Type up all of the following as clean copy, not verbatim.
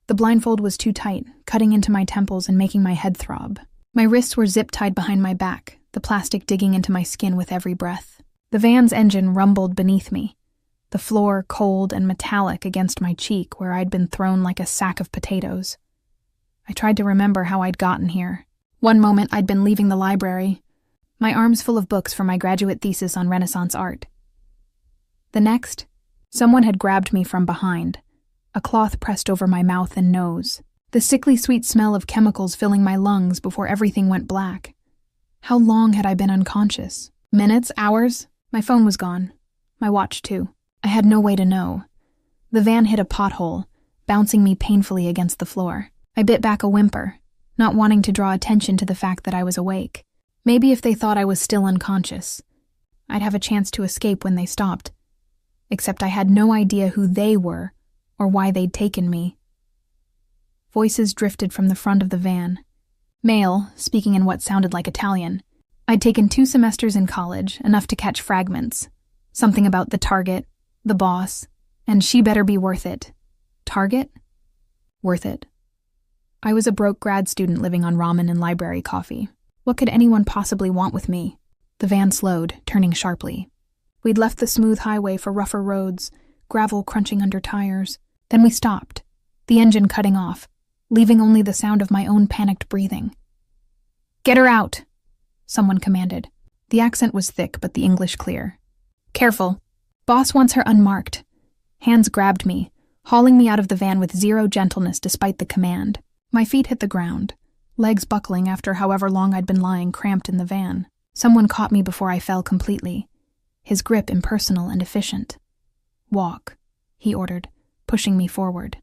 The blindfold was too tight, cutting into my temples and making my head throb. My wrists were zip-tied behind my back, the plastic digging into my skin with every breath. The van's engine rumbled beneath me, the floor cold and metallic against my cheek where I'd been thrown like a sack of potatoes. I tried to remember how I'd gotten here. One moment I'd been leaving the library, my arms full of books for my graduate thesis on Renaissance art. The next, someone had grabbed me from behind, a cloth pressed over my mouth and nose, the sickly sweet smell of chemicals filling my lungs before everything went black. How long had I been unconscious? Minutes? Hours? My phone was gone. My watch, too. I had no way to know. The van hit a pothole, bouncing me painfully against the floor. I bit back a whimper, not wanting to draw attention to the fact that I was awake. Maybe if they thought I was still unconscious, I'd have a chance to escape when they stopped. Except I had no idea who they were or why they'd taken me. Voices drifted from the front of the van. Male, speaking in what sounded like Italian. I'd taken 2 semesters in college, enough to catch fragments. Something about the target, the boss, and she better be worth it. Target? Worth it. I was a broke grad student living on ramen and library coffee. What could anyone possibly want with me? The van slowed, turning sharply. We'd left the smooth highway for rougher roads, gravel crunching under tires. Then we stopped, the engine cutting off, leaving only the sound of my own panicked breathing. "Get her out," someone commanded. The accent was thick, but the English clear. "Careful. Boss wants her unmarked." Hands grabbed me, hauling me out of the van with zero gentleness despite the command. My feet hit the ground, legs buckling after however long I'd been lying cramped in the van. Someone caught me before I fell completely, his grip impersonal and efficient. "Walk," he ordered, pushing me forward.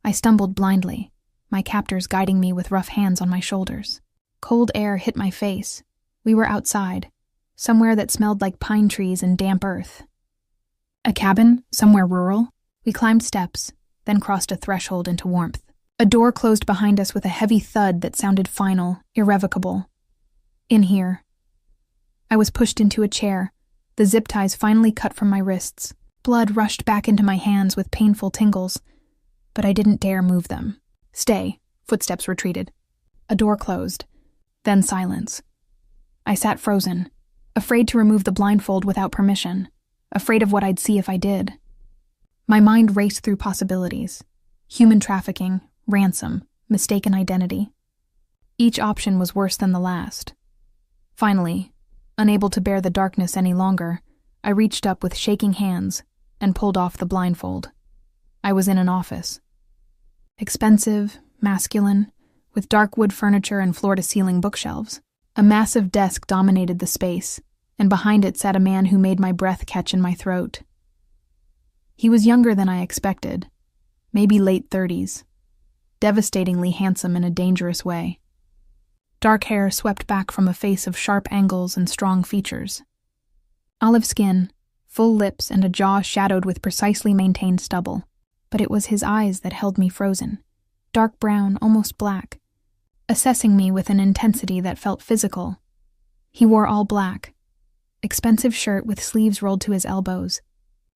I stumbled blindly, my captors guiding me with rough hands on my shoulders. Cold air hit my face. We were outside, somewhere that smelled like pine trees and damp earth. A cabin, somewhere rural? We climbed steps, then crossed a threshold into warmth. A door closed behind us with a heavy thud that sounded final, irrevocable. In here. I was pushed into a chair, the zip ties finally cut from my wrists. Blood rushed back into my hands with painful tingles, but I didn't dare move them. "Stay," footsteps retreated. A door closed, then silence. I sat frozen, afraid to remove the blindfold without permission, afraid of what I'd see if I did. My mind raced through possibilities. Human trafficking, ransom, mistaken identity. Each option was worse than the last. Finally, unable to bear the darkness any longer, I reached up with shaking hands and pulled off the blindfold. I was in an office. Expensive, masculine, with dark wood furniture and floor-to-ceiling bookshelves. A massive desk dominated the space, and behind it sat a man who made my breath catch in my throat. He was younger than I expected, maybe late 30s, devastatingly handsome in a dangerous way. Dark hair swept back from a face of sharp angles and strong features. Olive skin, full lips, and a jaw shadowed with precisely maintained stubble. But it was his eyes that held me frozen, dark brown, almost black, assessing me with an intensity that felt physical. He wore all black, expensive shirt with sleeves rolled to his elbows,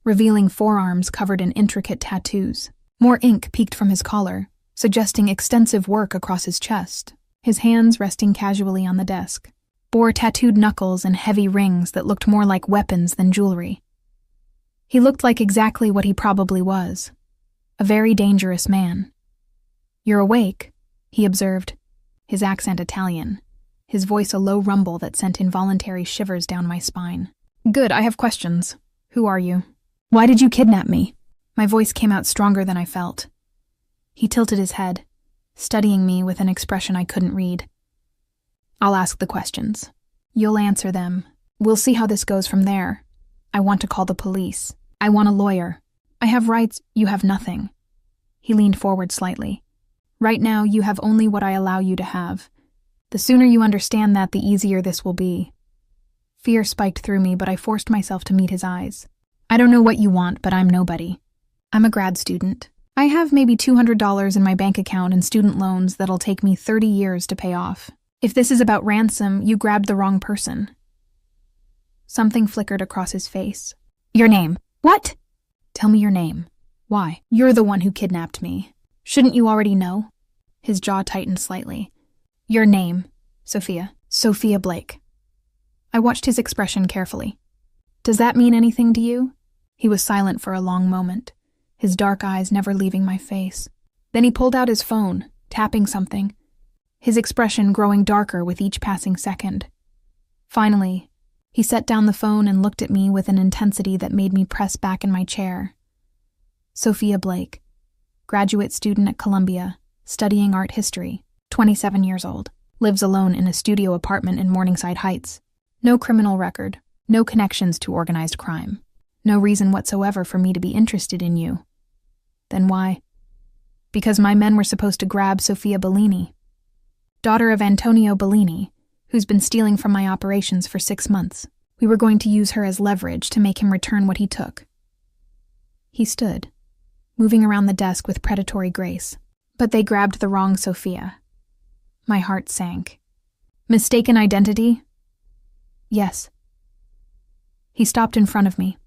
revealing forearms covered in intricate tattoos. More ink peeked from his collar, suggesting extensive work across his chest. His hands, resting casually on the desk, bore tattooed knuckles and heavy rings that looked more like weapons than jewelry. He looked like exactly what he probably was, a very dangerous man. "You're awake," he observed, his accent Italian, his voice a low rumble that sent involuntary shivers down my spine. "Good, I have questions. Who are you? Why did you kidnap me?" My voice came out stronger than I felt. He tilted his head, studying me with an expression I couldn't read. "I'll ask the questions. You'll answer them. We'll see how this goes from there. I want to call the police. I want a lawyer. I have rights, you have nothing." He leaned forward slightly. "Right now, you have only what I allow you to have. The sooner you understand that, the easier this will be." Fear spiked through me, but I forced myself to meet his eyes. "I don't know what you want, but I'm nobody. I'm a grad student. I have maybe $200 in my bank account and student loans that'll take me 30 years to pay off. If this is about ransom, you grabbed the wrong person." Something flickered across his face. "Your name." "What?" "Tell me your name. Why?" "You're the one who kidnapped me. Shouldn't you already know? His jaw tightened slightly. Your name, Sophia. Sophia Blake. I watched his expression carefully. Does that mean anything to you? He was silent for a long moment, his dark eyes never leaving my face. Then he pulled out his phone, tapping something, his expression growing darker with each passing second. Finally, he set down the phone and looked at me with an intensity that made me press back in my chair. Sophia Blake, graduate student at Columbia, studying art history, 27 years old, lives alone in a studio apartment in Morningside Heights. No criminal record, no connections to organized crime, no reason whatsoever for me to be interested in you. Then why? Because my men were supposed to grab Sophia Bellini, daughter of Antonio Bellini, who's been stealing from my operations for 6 months. We were going to use her as leverage to make him return what he took. He stood, moving around the desk with predatory grace. But they grabbed the wrong Sophia. My heart sank. Mistaken identity? Yes. He stopped in front of me,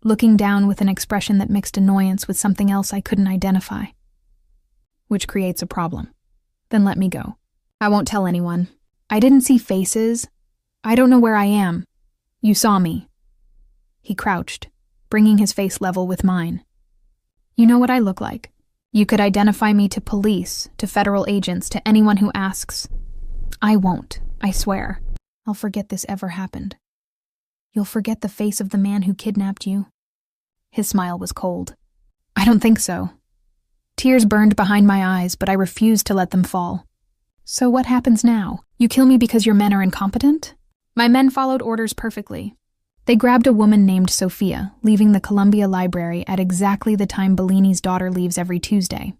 looking down with an expression that mixed annoyance with something else I couldn't identify. Which creates a problem. Then let me go. I won't tell anyone. I didn't see faces. I don't know where I am. You saw me. He crouched, bringing his face level with mine. You know what I look like. You could identify me to police, to federal agents, to anyone who asks. I won't, I swear. I'll forget this ever happened. You'll forget the face of the man who kidnapped you. His smile was cold. I don't think so. Tears burned behind my eyes, but I refused to let them fall. So what happens now? You kill me because your men are incompetent? My men followed orders perfectly. They grabbed a woman named Sophia, leaving the Columbia Library at exactly the time Bellini's daughter leaves every Tuesday.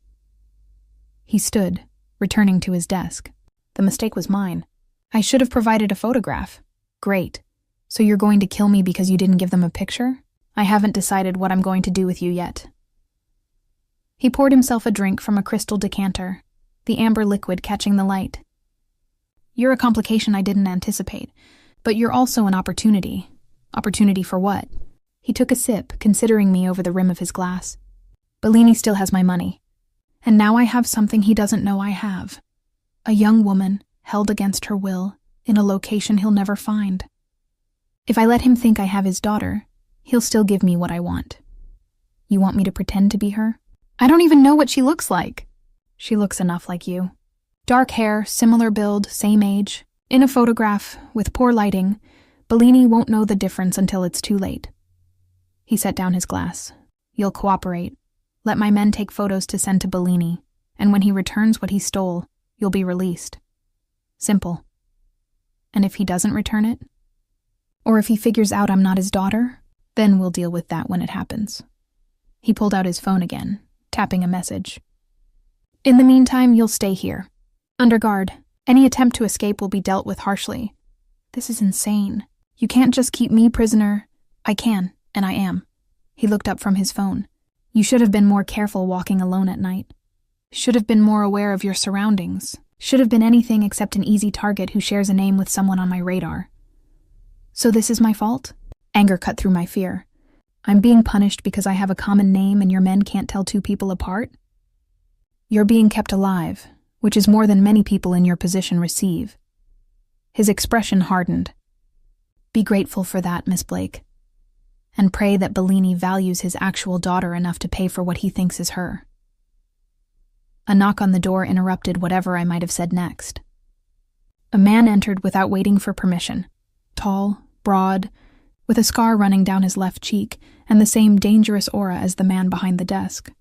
He stood, returning to his desk. The mistake was mine. I should have provided a photograph. Great. So you're going to kill me because you didn't give them a picture? I haven't decided what I'm going to do with you yet. He poured himself a drink from a crystal decanter, the amber liquid catching the light. You're a complication I didn't anticipate, but you're also an opportunity. Opportunity for what? He took a sip, considering me over the rim of his glass. Bellini still has my money. And now I have something he doesn't know I have. A young woman, held against her will, in a location he'll never find. If I let him think I have his daughter, he'll still give me what I want. You want me to pretend to be her? I don't even know what she looks like. She looks enough like you. Dark hair, similar build, same age. In a photograph, with poor lighting, Bellini won't know the difference until it's too late. He set down his glass. You'll cooperate. Let my men take photos to send to Bellini, and when he returns what he stole, you'll be released. Simple. And if he doesn't return it? Or if he figures out I'm not his daughter? Then we'll deal with that when it happens. He pulled out his phone again, tapping a message. In the meantime, you'll stay here. Under guard. Any attempt to escape will be dealt with harshly. This is insane. You can't just keep me prisoner. I can, and I am. He looked up from his phone. You should have been more careful walking alone at night. Should have been more aware of your surroundings. Should have been anything except an easy target who shares a name with someone on my radar. So this is my fault? Anger cut through my fear. I'm being punished because I have a common name and your men can't tell two people apart? You're being kept alive, which is more than many people in your position receive. His expression hardened. Be grateful for that, Miss Blake. And pray that Bellini values his actual daughter enough to pay for what he thinks is her. A knock on the door interrupted whatever I might have said next. A man entered without waiting for permission. Tall, broad, with a scar running down his left cheek and the same dangerous aura as the man behind the desk.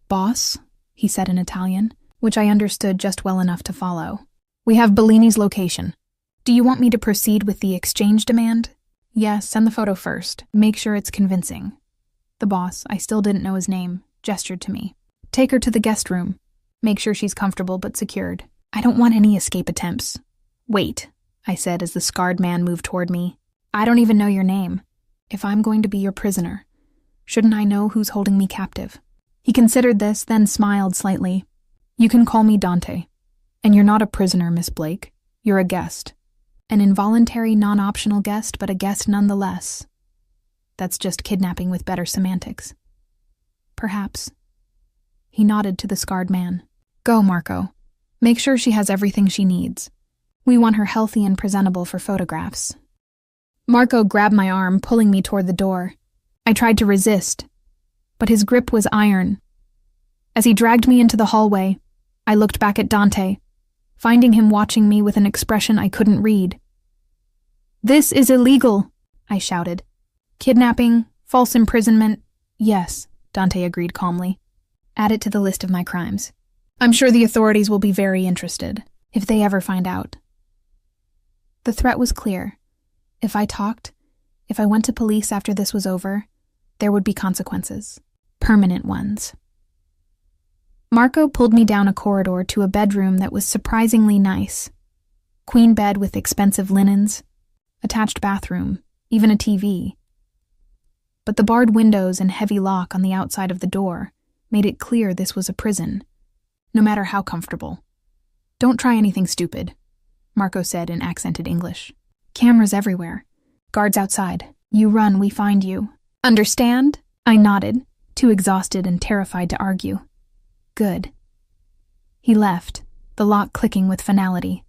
Boss, he said in Italian, which I understood just well enough to follow. We have Bellini's location. Do you want me to proceed with the exchange demand? Yes, send the photo first. Make sure it's convincing. The boss, I still didn't know his name, gestured to me. Take her to the guest room. Make sure she's comfortable but secured. I don't want any escape attempts. Wait, I said as the scarred man moved toward me. I don't even know your name. If I'm going to be your prisoner, shouldn't I know who's holding me captive? He considered this, then smiled slightly. You can call me Dante. And you're not a prisoner, Miss Blake. You're a guest. An involuntary, non-optional guest, but a guest nonetheless. That's just kidnapping with better semantics. Perhaps. He nodded to the scarred man. Go, Marco. Make sure she has everything she needs. We want her healthy and presentable for photographs. Marco grabbed my arm, pulling me toward the door. I tried to resist, but his grip was iron. As he dragged me into the hallway, I looked back at Dante, finding him watching me with an expression I couldn't read. This is illegal, I shouted. Kidnapping, false imprisonment, yes, Dante agreed calmly. Add it to the list of my crimes. I'm sure the authorities will be very interested, if they ever find out. The threat was clear. If I talked, if I went to police after this was over, there would be consequences. Permanent ones. Marco pulled me down a corridor to a bedroom that was surprisingly nice. Queen bed with expensive linens, attached bathroom, even a TV. But the barred windows and heavy lock on the outside of the door made it clear this was a prison, no matter how comfortable. Don't try anything stupid, Marco said in accented English. Cameras everywhere. Guards outside. You run, we find you. Understand? I nodded, too exhausted and terrified to argue. Good. He left, the lock clicking with finality.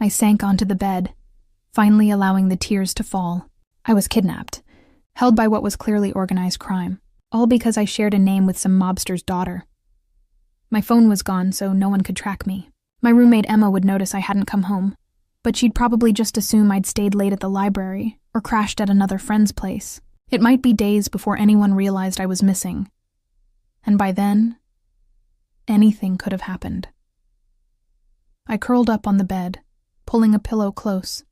I sank onto the bed, finally allowing the tears to fall. I was kidnapped, held by what was clearly organized crime, all because I shared a name with some mobster's daughter. My phone was gone, so no one could track me. My roommate Emma would notice I hadn't come home, but she'd probably just assume I'd stayed late at the library or crashed at another friend's place. It might be days before anyone realized I was missing. And by then, anything could have happened. I curled up on the bed, pulling a pillow close,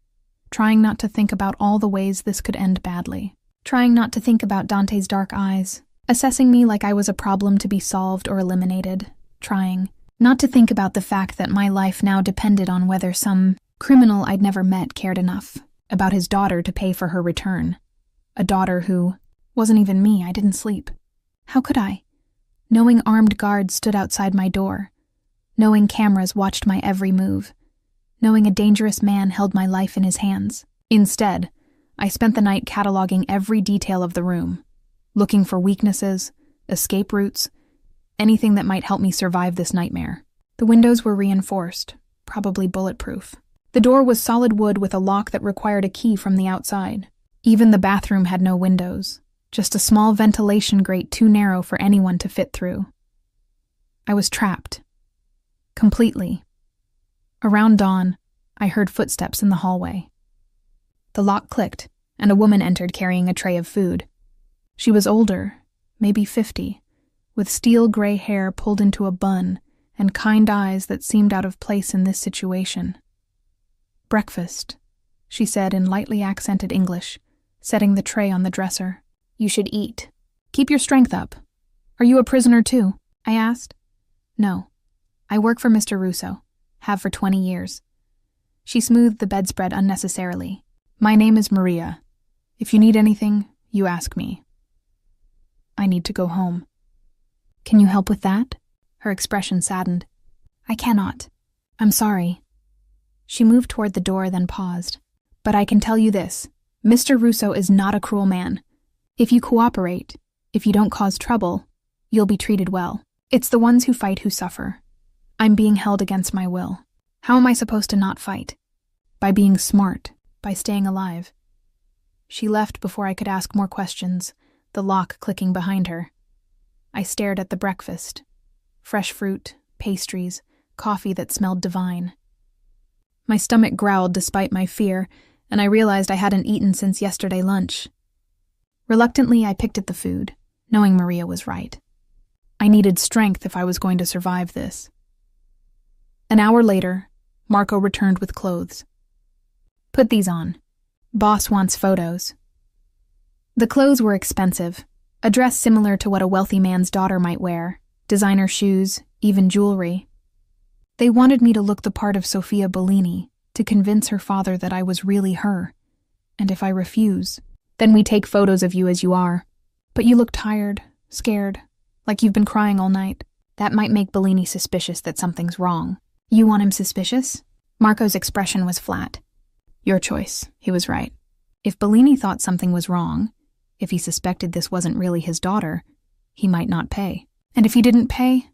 trying not to think about all the ways this could end badly, trying not to think about Dante's dark eyes, assessing me like I was a problem to be solved or eliminated, trying not to think about the fact that my life now depended on whether some criminal I'd never met cared enough about his daughter to pay for her return. A daughter who wasn't even me. I didn't sleep. How could I? Knowing armed guards stood outside my door, knowing cameras watched my every move, knowing a dangerous man held my life in his hands. Instead, I spent the night cataloging every detail of the room, looking for weaknesses, escape routes, anything that might help me survive this nightmare. The windows were reinforced, probably bulletproof. The door was solid wood with a lock that required a key from the outside. Even the bathroom had no windows, just a small ventilation grate too narrow for anyone to fit through. I was trapped. Completely. Around dawn, I heard footsteps in the hallway. The lock clicked, and a woman entered carrying a tray of food. She was older, maybe 50, with steel gray hair pulled into a bun and kind eyes that seemed out of place in this situation. Breakfast, she said in lightly accented English, setting the tray on the dresser. You should eat. Keep your strength up. Are you a prisoner too? I asked. No. I work for Mr. Russo. Have for 20 years. She smoothed the bedspread unnecessarily. My name is Maria. If you need anything, you ask me. I need to go home. Can you help with that? Her expression saddened. I cannot. I'm sorry. She moved toward the door, then paused. But I can tell you this. Mr. Russo is not a cruel man. If you cooperate, if you don't cause trouble, you'll be treated well. It's the ones who fight who suffer. I'm being held against my will. How am I supposed to not fight? By being smart, by staying alive. She left before I could ask more questions, the lock clicking behind her. I stared at the breakfast. Fresh fruit, pastries, coffee that smelled divine. My stomach growled despite my fear, and I realized I hadn't eaten since yesterday lunch. Reluctantly, I picked at the food, knowing Maria was right. I needed strength if I was going to survive this. An hour later, Marco returned with clothes. Put these on. Boss wants photos. The clothes were expensive, a dress similar to what a wealthy man's daughter might wear, designer shoes, even jewelry. They wanted me to look the part of Sofia Bellini, to convince her father that I was really her. And if I refuse, then we take photos of you as you are. But you look tired, scared, like you've been crying all night. That might make Bellini suspicious that something's wrong. You want him suspicious? Marco's expression was flat. Your choice, he was right. If Bellini thought something was wrong, if he suspected this wasn't really his daughter, he might not pay. And if he didn't pay,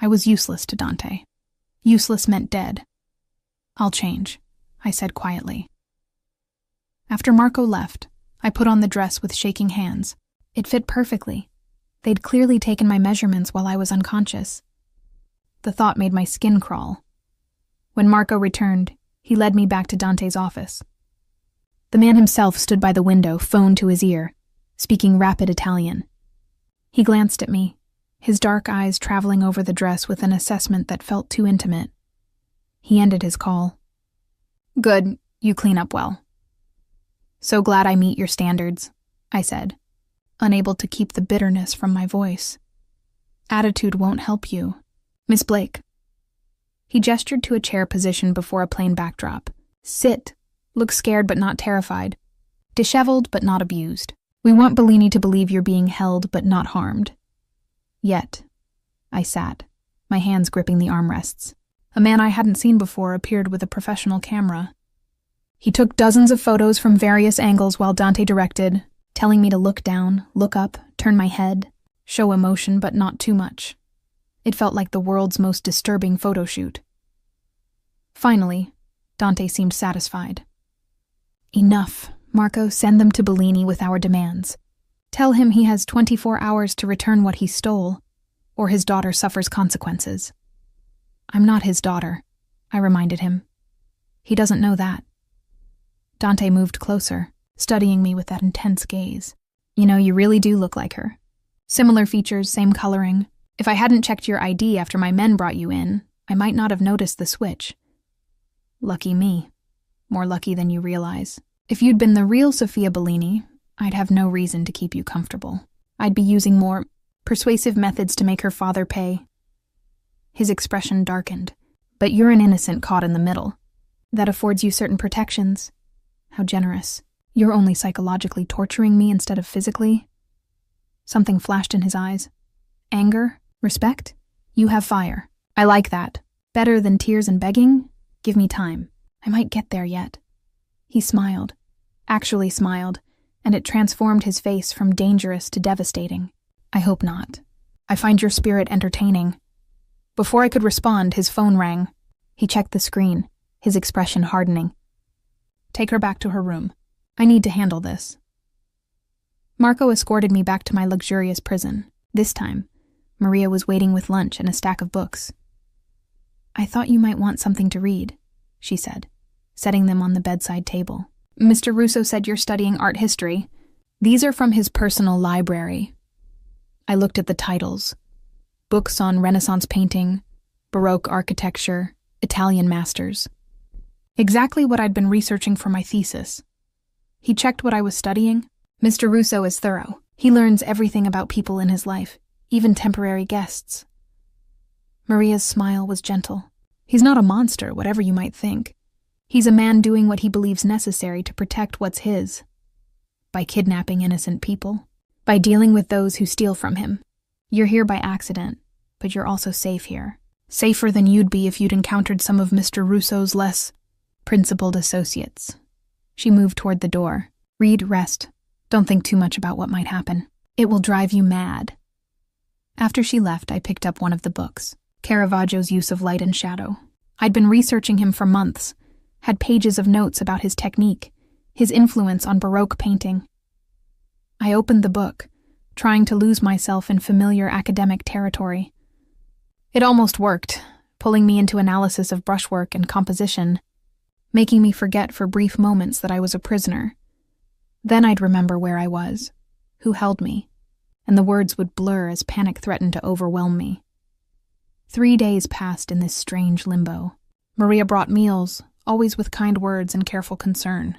I was useless to Dante. Useless meant dead. "I'll change," I said quietly. After Marco left, I put on the dress with shaking hands. It fit perfectly. They'd clearly taken my measurements while I was unconscious. The thought made my skin crawl. When Marco returned, he led me back to Dante's office. The man himself stood by the window, phone to his ear, speaking rapid Italian. He glanced at me, his dark eyes traveling over the dress with an assessment that felt too intimate. He ended his call. "Good, you clean up well." "So glad I meet your standards," I said, unable to keep the bitterness from my voice. "Attitude won't help you. Miss Blake." He gestured to a chair positioned before a plain backdrop. "Sit. Look scared but not terrified. Disheveled but not abused. We want Bellini to believe you're being held but not harmed." Yet, I sat, my hands gripping the armrests. A man I hadn't seen before appeared with a professional camera. He took dozens of photos from various angles while Dante directed, telling me to look down, look up, turn my head, show emotion but not too much. It felt like the world's most disturbing photo shoot. Finally, Dante seemed satisfied. "Enough. Marco, send them to Bellini with our demands. Tell him he has 24 hours to return what he stole, or his daughter suffers consequences." "I'm not his daughter," I reminded him. "He doesn't know that." Dante moved closer, studying me with that intense gaze. "You know, you really do look like her. Similar features, same coloring. If I hadn't checked your ID after my men brought you in, I might not have noticed the switch." "Lucky me. More lucky than you realize. If you'd been the real Sofia Bellini, I'd have no reason to keep you comfortable. I'd be using more persuasive methods to make her father pay." His expression darkened. "But you're an innocent caught in the middle. That affords you certain protections. How generous. You're only psychologically torturing me instead of physically." Something flashed in his eyes. "Anger? Respect? You have fire. I like that. Better than tears and begging? Give me time. I might get there yet." He smiled. Actually smiled, and it transformed his face from dangerous to devastating. "I hope not. I find your spirit entertaining." Before I could respond, his phone rang. He checked the screen, his expression hardening. "Take her back to her room. I need to handle this." Marco escorted me back to my luxurious prison. This time, Maria was waiting with lunch and a stack of books. "I thought you might want something to read," she said, setting them on the bedside table. "Mr. Russo said you're studying art history. These are from his personal library." I looked at the titles. Books on Renaissance painting, Baroque architecture, Italian masters. Exactly what I'd been researching for my thesis. He checked what I was studying. "Mr. Russo is thorough. He learns everything about people in his life, even temporary guests." Maria's smile was gentle. "He's not a monster, whatever you might think. He's a man doing what he believes necessary to protect what's his. By kidnapping innocent people. By dealing with those who steal from him. You're here by accident, but you're also safe here. Safer than you'd be if you'd encountered some of Mr. Russo's less principled associates." She moved toward the door. "Read, rest. Don't think too much about what might happen. It will drive you mad." After she left, I picked up one of the books, Caravaggio's use of light and shadow. I'd been researching him for months, had pages of notes about his technique, his influence on Baroque painting. I opened the book, trying to lose myself in familiar academic territory. It almost worked, pulling me into analysis of brushwork and composition, making me forget for brief moments that I was a prisoner. Then I'd remember where I was, who held me, and the words would blur as panic threatened to overwhelm me. 3 days passed in this strange limbo. Maria brought meals, always with kind words and careful concern.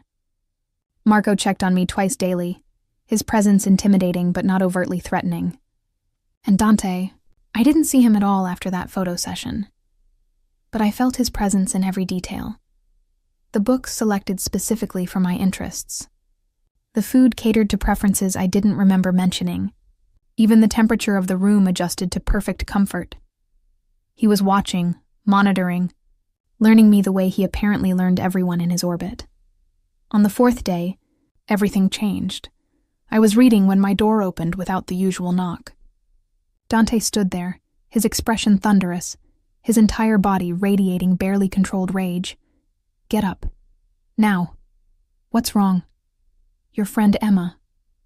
Marco checked on me twice daily, his presence intimidating but not overtly threatening. And Dante, I didn't see him at all after that photo session. But I felt his presence in every detail. The books selected specifically for my interests. The food catered to preferences I didn't remember mentioning. Even the temperature of the room adjusted to perfect comfort. He was watching, monitoring, learning me the way he apparently learned everyone in his orbit. On the 4th day, everything changed. I was reading when my door opened without the usual knock. Dante stood there, his expression thunderous, his entire body radiating barely controlled rage. "Get up. Now. What's wrong?" "Your friend Emma,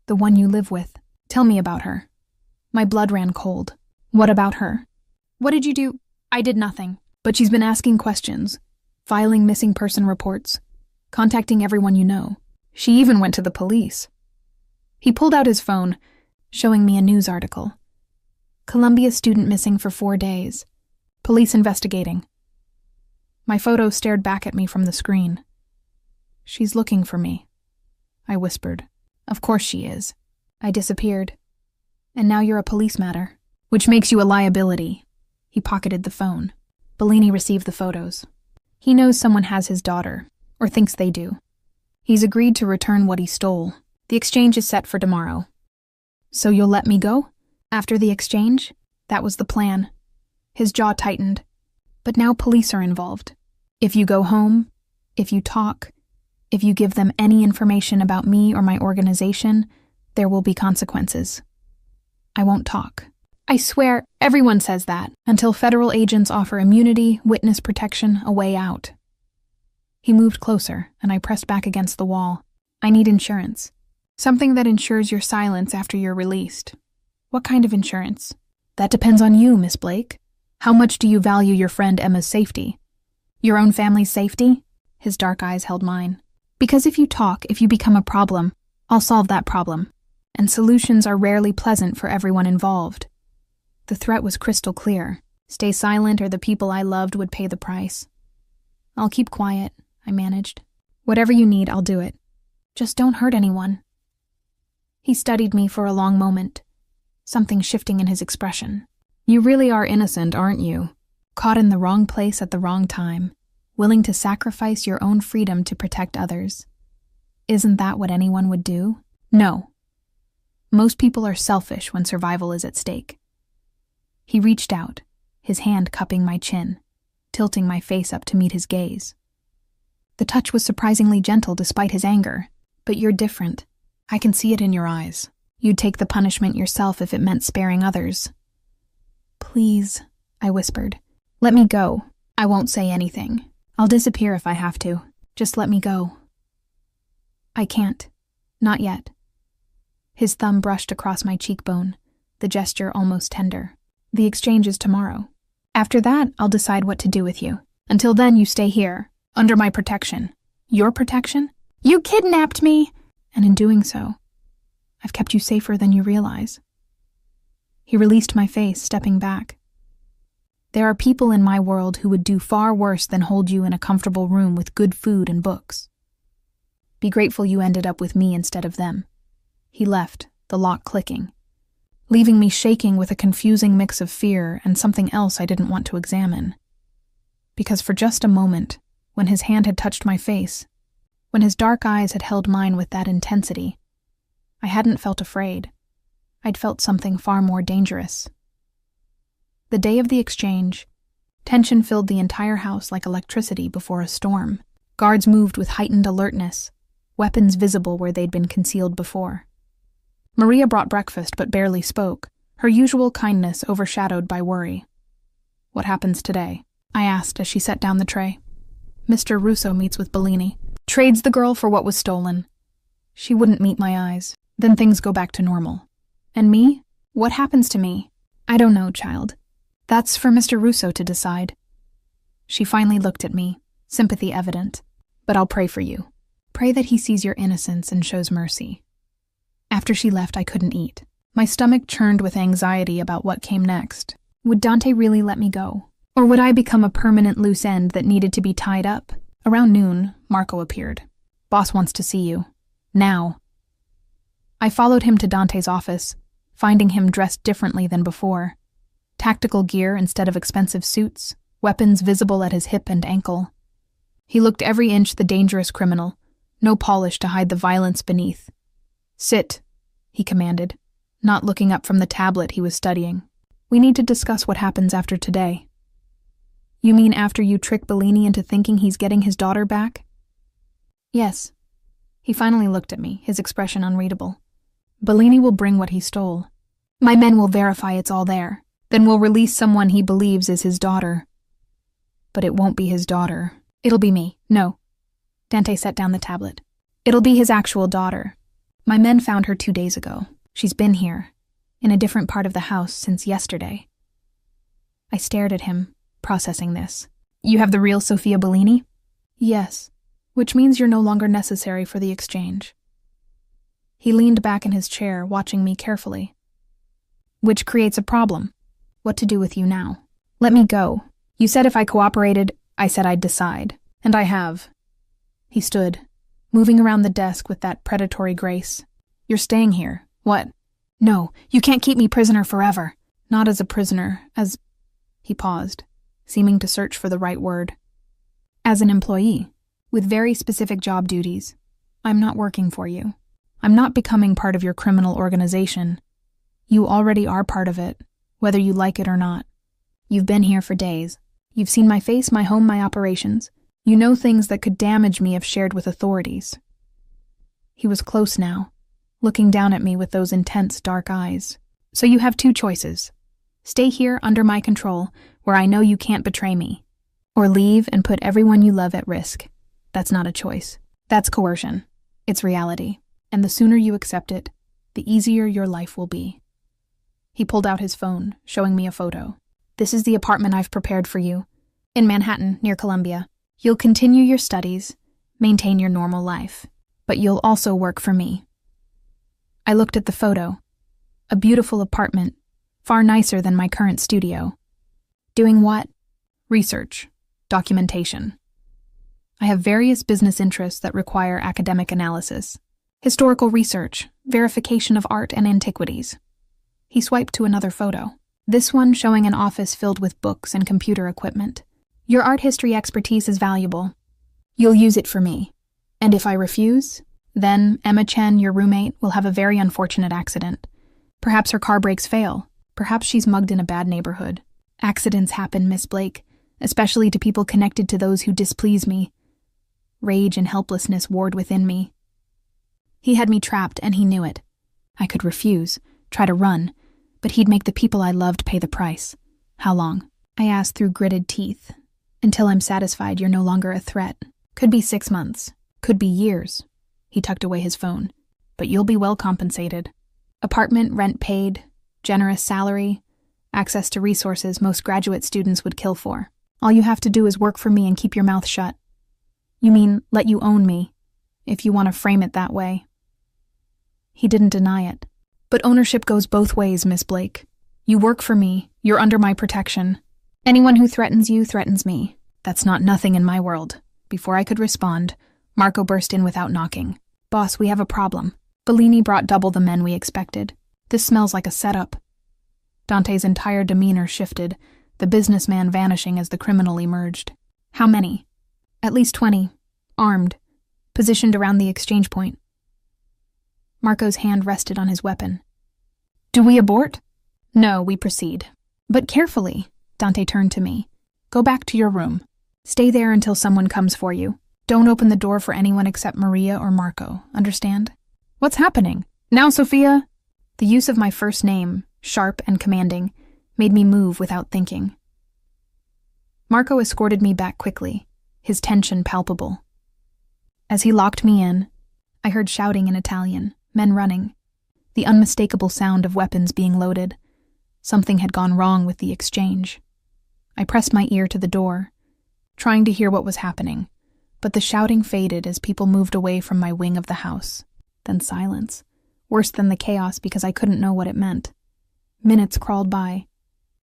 the one you live with. Tell me about her." My blood ran cold. "What about her?" "What did you do?" "I did nothing. But she's been asking questions, filing missing person reports, contacting everyone you know. She even went to the police." He pulled out his phone, showing me a news article. "Columbia student missing for 4 days. Police investigating." My photo stared back at me from the screen. "She's looking for me," I whispered. "Of course she is." I disappeared. "And now you're a police matter, which makes you a liability." He pocketed the phone. Bellini received the photos. He knows someone has his daughter, or thinks they do. He's agreed to return what he stole. The exchange is set for tomorrow. "So you'll let me go? After the exchange?" That was the plan. His jaw tightened. "But now police are involved. If you go home, if you talk, if you give them any information about me or my organization, there will be consequences." "I won't talk." "I swear, everyone says that, until federal agents offer immunity, witness protection, a way out." He moved closer, and I pressed back against the wall. "I need insurance. Something that ensures your silence after you're released." "What kind of insurance?" "That depends on you, Miss Blake. How much do you value your friend Emma's safety?" "Your own family's safety?" His dark eyes held mine. "Because if you talk, if you become a problem, I'll solve that problem. And solutions are rarely pleasant for everyone involved." The threat was crystal clear. Stay silent or the people I loved would pay the price. "I'll keep quiet," I managed. "Whatever you need, I'll do it. Just don't hurt anyone." He studied me for a long moment, something shifting in his expression. "You really are innocent, aren't you? Caught in the wrong place at the wrong time, willing to sacrifice your own freedom to protect others. Isn't that what anyone would do?" "No. Most people are selfish when survival is at stake." He reached out, his hand cupping my chin, tilting my face up to meet his gaze. The touch was surprisingly gentle despite his anger. "But you're different. I can see it in your eyes. You'd take the punishment yourself if it meant sparing others." "Please," I whispered. "Let me go. I won't say anything. I'll disappear if I have to. Just let me go." "I can't. Not yet." His thumb brushed across my cheekbone, the gesture almost tender. "The exchange is tomorrow. After that, I'll decide what to do with you. Until then, you stay here, under my protection." "Your protection? You kidnapped me!" "And in doing so, I've kept you safer than you realize." He released my face, stepping back. "There are people in my world who would do far worse than hold you in a comfortable room with good food and books. Be grateful you ended up with me instead of them." He left, the lock clicking, leaving me shaking with a confusing mix of fear and something else I didn't want to examine. Because for just a moment, when his hand had touched my face, when his dark eyes had held mine with that intensity, I hadn't felt afraid. I'd felt something far more dangerous. The day of the exchange, tension filled the entire house like electricity before a storm. Guards moved with heightened alertness, weapons visible where they'd been concealed before. Maria brought breakfast but barely spoke, her usual kindness overshadowed by worry. "What happens today?" I asked as she set down the tray. "Mr. Russo meets with Bellini. Trades the girl for what was stolen." She wouldn't meet my eyes. "Then things go back to normal." "And me? What happens to me?" "I don't know, child. That's for Mr. Russo to decide." She finally looked at me, sympathy evident. "But I'll pray for you. Pray that he sees your innocence and shows mercy." After she left, I couldn't eat. My stomach churned with anxiety about what came next. Would Dante really let me go? Or would I become a permanent loose end that needed to be tied up? Around noon, Marco appeared. "Boss wants to see you. Now." I followed him to Dante's office, finding him dressed differently than before. Tactical gear instead of expensive suits, weapons visible at his hip and ankle. He looked every inch the dangerous criminal, no polish to hide the violence beneath. "Sit," he commanded, not looking up from the tablet he was studying. "We need to discuss what happens after today." "You mean after you trick Bellini into thinking he's getting his daughter back?" "Yes." He finally looked at me, his expression unreadable. "Bellini will bring what he stole. My men will verify it's all there. Then we'll release someone he believes is his daughter. But it won't be his daughter. It'll be me. No. Dante set down the tablet. It'll be his actual daughter. My men found her 2 days ago. She's been here, in a different part of the house since yesterday. I stared at him, processing this. You have the real Sofia Bellini? Yes, which means you're no longer necessary for the exchange. He leaned back in his chair, watching me carefully. Which creates a problem. What to do with you now? Let me go. You said if I cooperated, I said I'd decide. And I have. He stood, moving around the desk with that predatory grace. You're staying here. What? No, you can't keep me prisoner forever. Not as a prisoner, as... He paused, seeming to search for the right word. As an employee, with very specific job duties. I'm not working for you. I'm not becoming part of your criminal organization. You already are part of it, whether you like it or not. You've been here for days. You've seen my face, my home, my operations. You know things that could damage me if shared with authorities. He was close now, looking down at me with those intense dark eyes. So you have 2 choices. Stay here under my control, where I know you can't betray me. Or leave and put everyone you love at risk. That's not a choice. That's coercion. It's reality. And the sooner you accept it, the easier your life will be. He pulled out his phone, showing me a photo. This is the apartment I've prepared for you. In Manhattan, near Columbia. You'll continue your studies, maintain your normal life, but you'll also work for me. I looked at the photo. A beautiful apartment, far nicer than my current studio. Doing what? Research. Documentation. I have various business interests that require academic analysis. Historical research, verification of art and antiquities. He swiped to another photo. This one showing an office filled with books and computer equipment. Your art history expertise is valuable. You'll use it for me. And if I refuse, then Emma Chen, your roommate, will have a very unfortunate accident. Perhaps her car brakes fail. Perhaps she's mugged in a bad neighborhood. Accidents happen, Miss Blake, especially to people connected to those who displease me. Rage and helplessness warred within me. He had me trapped, and he knew it. I could refuse, try to run, but he'd make the people I loved pay the price. How long? I asked through gritted teeth. Until I'm satisfied you're no longer a threat. Could be 6 months. Could be years. He tucked away his phone. But you'll be well compensated. Apartment, rent paid, generous salary, access to resources most graduate students would kill for. All you have to do is work for me and keep your mouth shut. You mean, let you own me, if you want to frame it that way. He didn't deny it. But ownership goes both ways, Miss Blake. You work for me, you're under my protection. Anyone who threatens you threatens me. That's not nothing in my world. Before I could respond, Marco burst in without knocking. Boss, we have a problem. Bellini brought double the men we expected. This smells like a setup. Dante's entire demeanor shifted, the businessman vanishing as the criminal emerged. How many? At least 20. Armed. Positioned around the exchange point. Marco's hand rested on his weapon. Do we abort? No, we proceed. But carefully. Dante turned to me. Go back to your room. Stay there until someone comes for you. Don't open the door for anyone except Maria or Marco, understand? What's happening? Now, Sophia? The use of my first name, sharp and commanding, made me move without thinking. Marco escorted me back quickly, his tension palpable. As he locked me in, I heard shouting in Italian, men running, the unmistakable sound of weapons being loaded. Something had gone wrong with the exchange. I pressed my ear to the door, trying to hear what was happening, but the shouting faded as people moved away from my wing of the house. Then silence, worse than the chaos because I couldn't know what it meant. Minutes crawled by.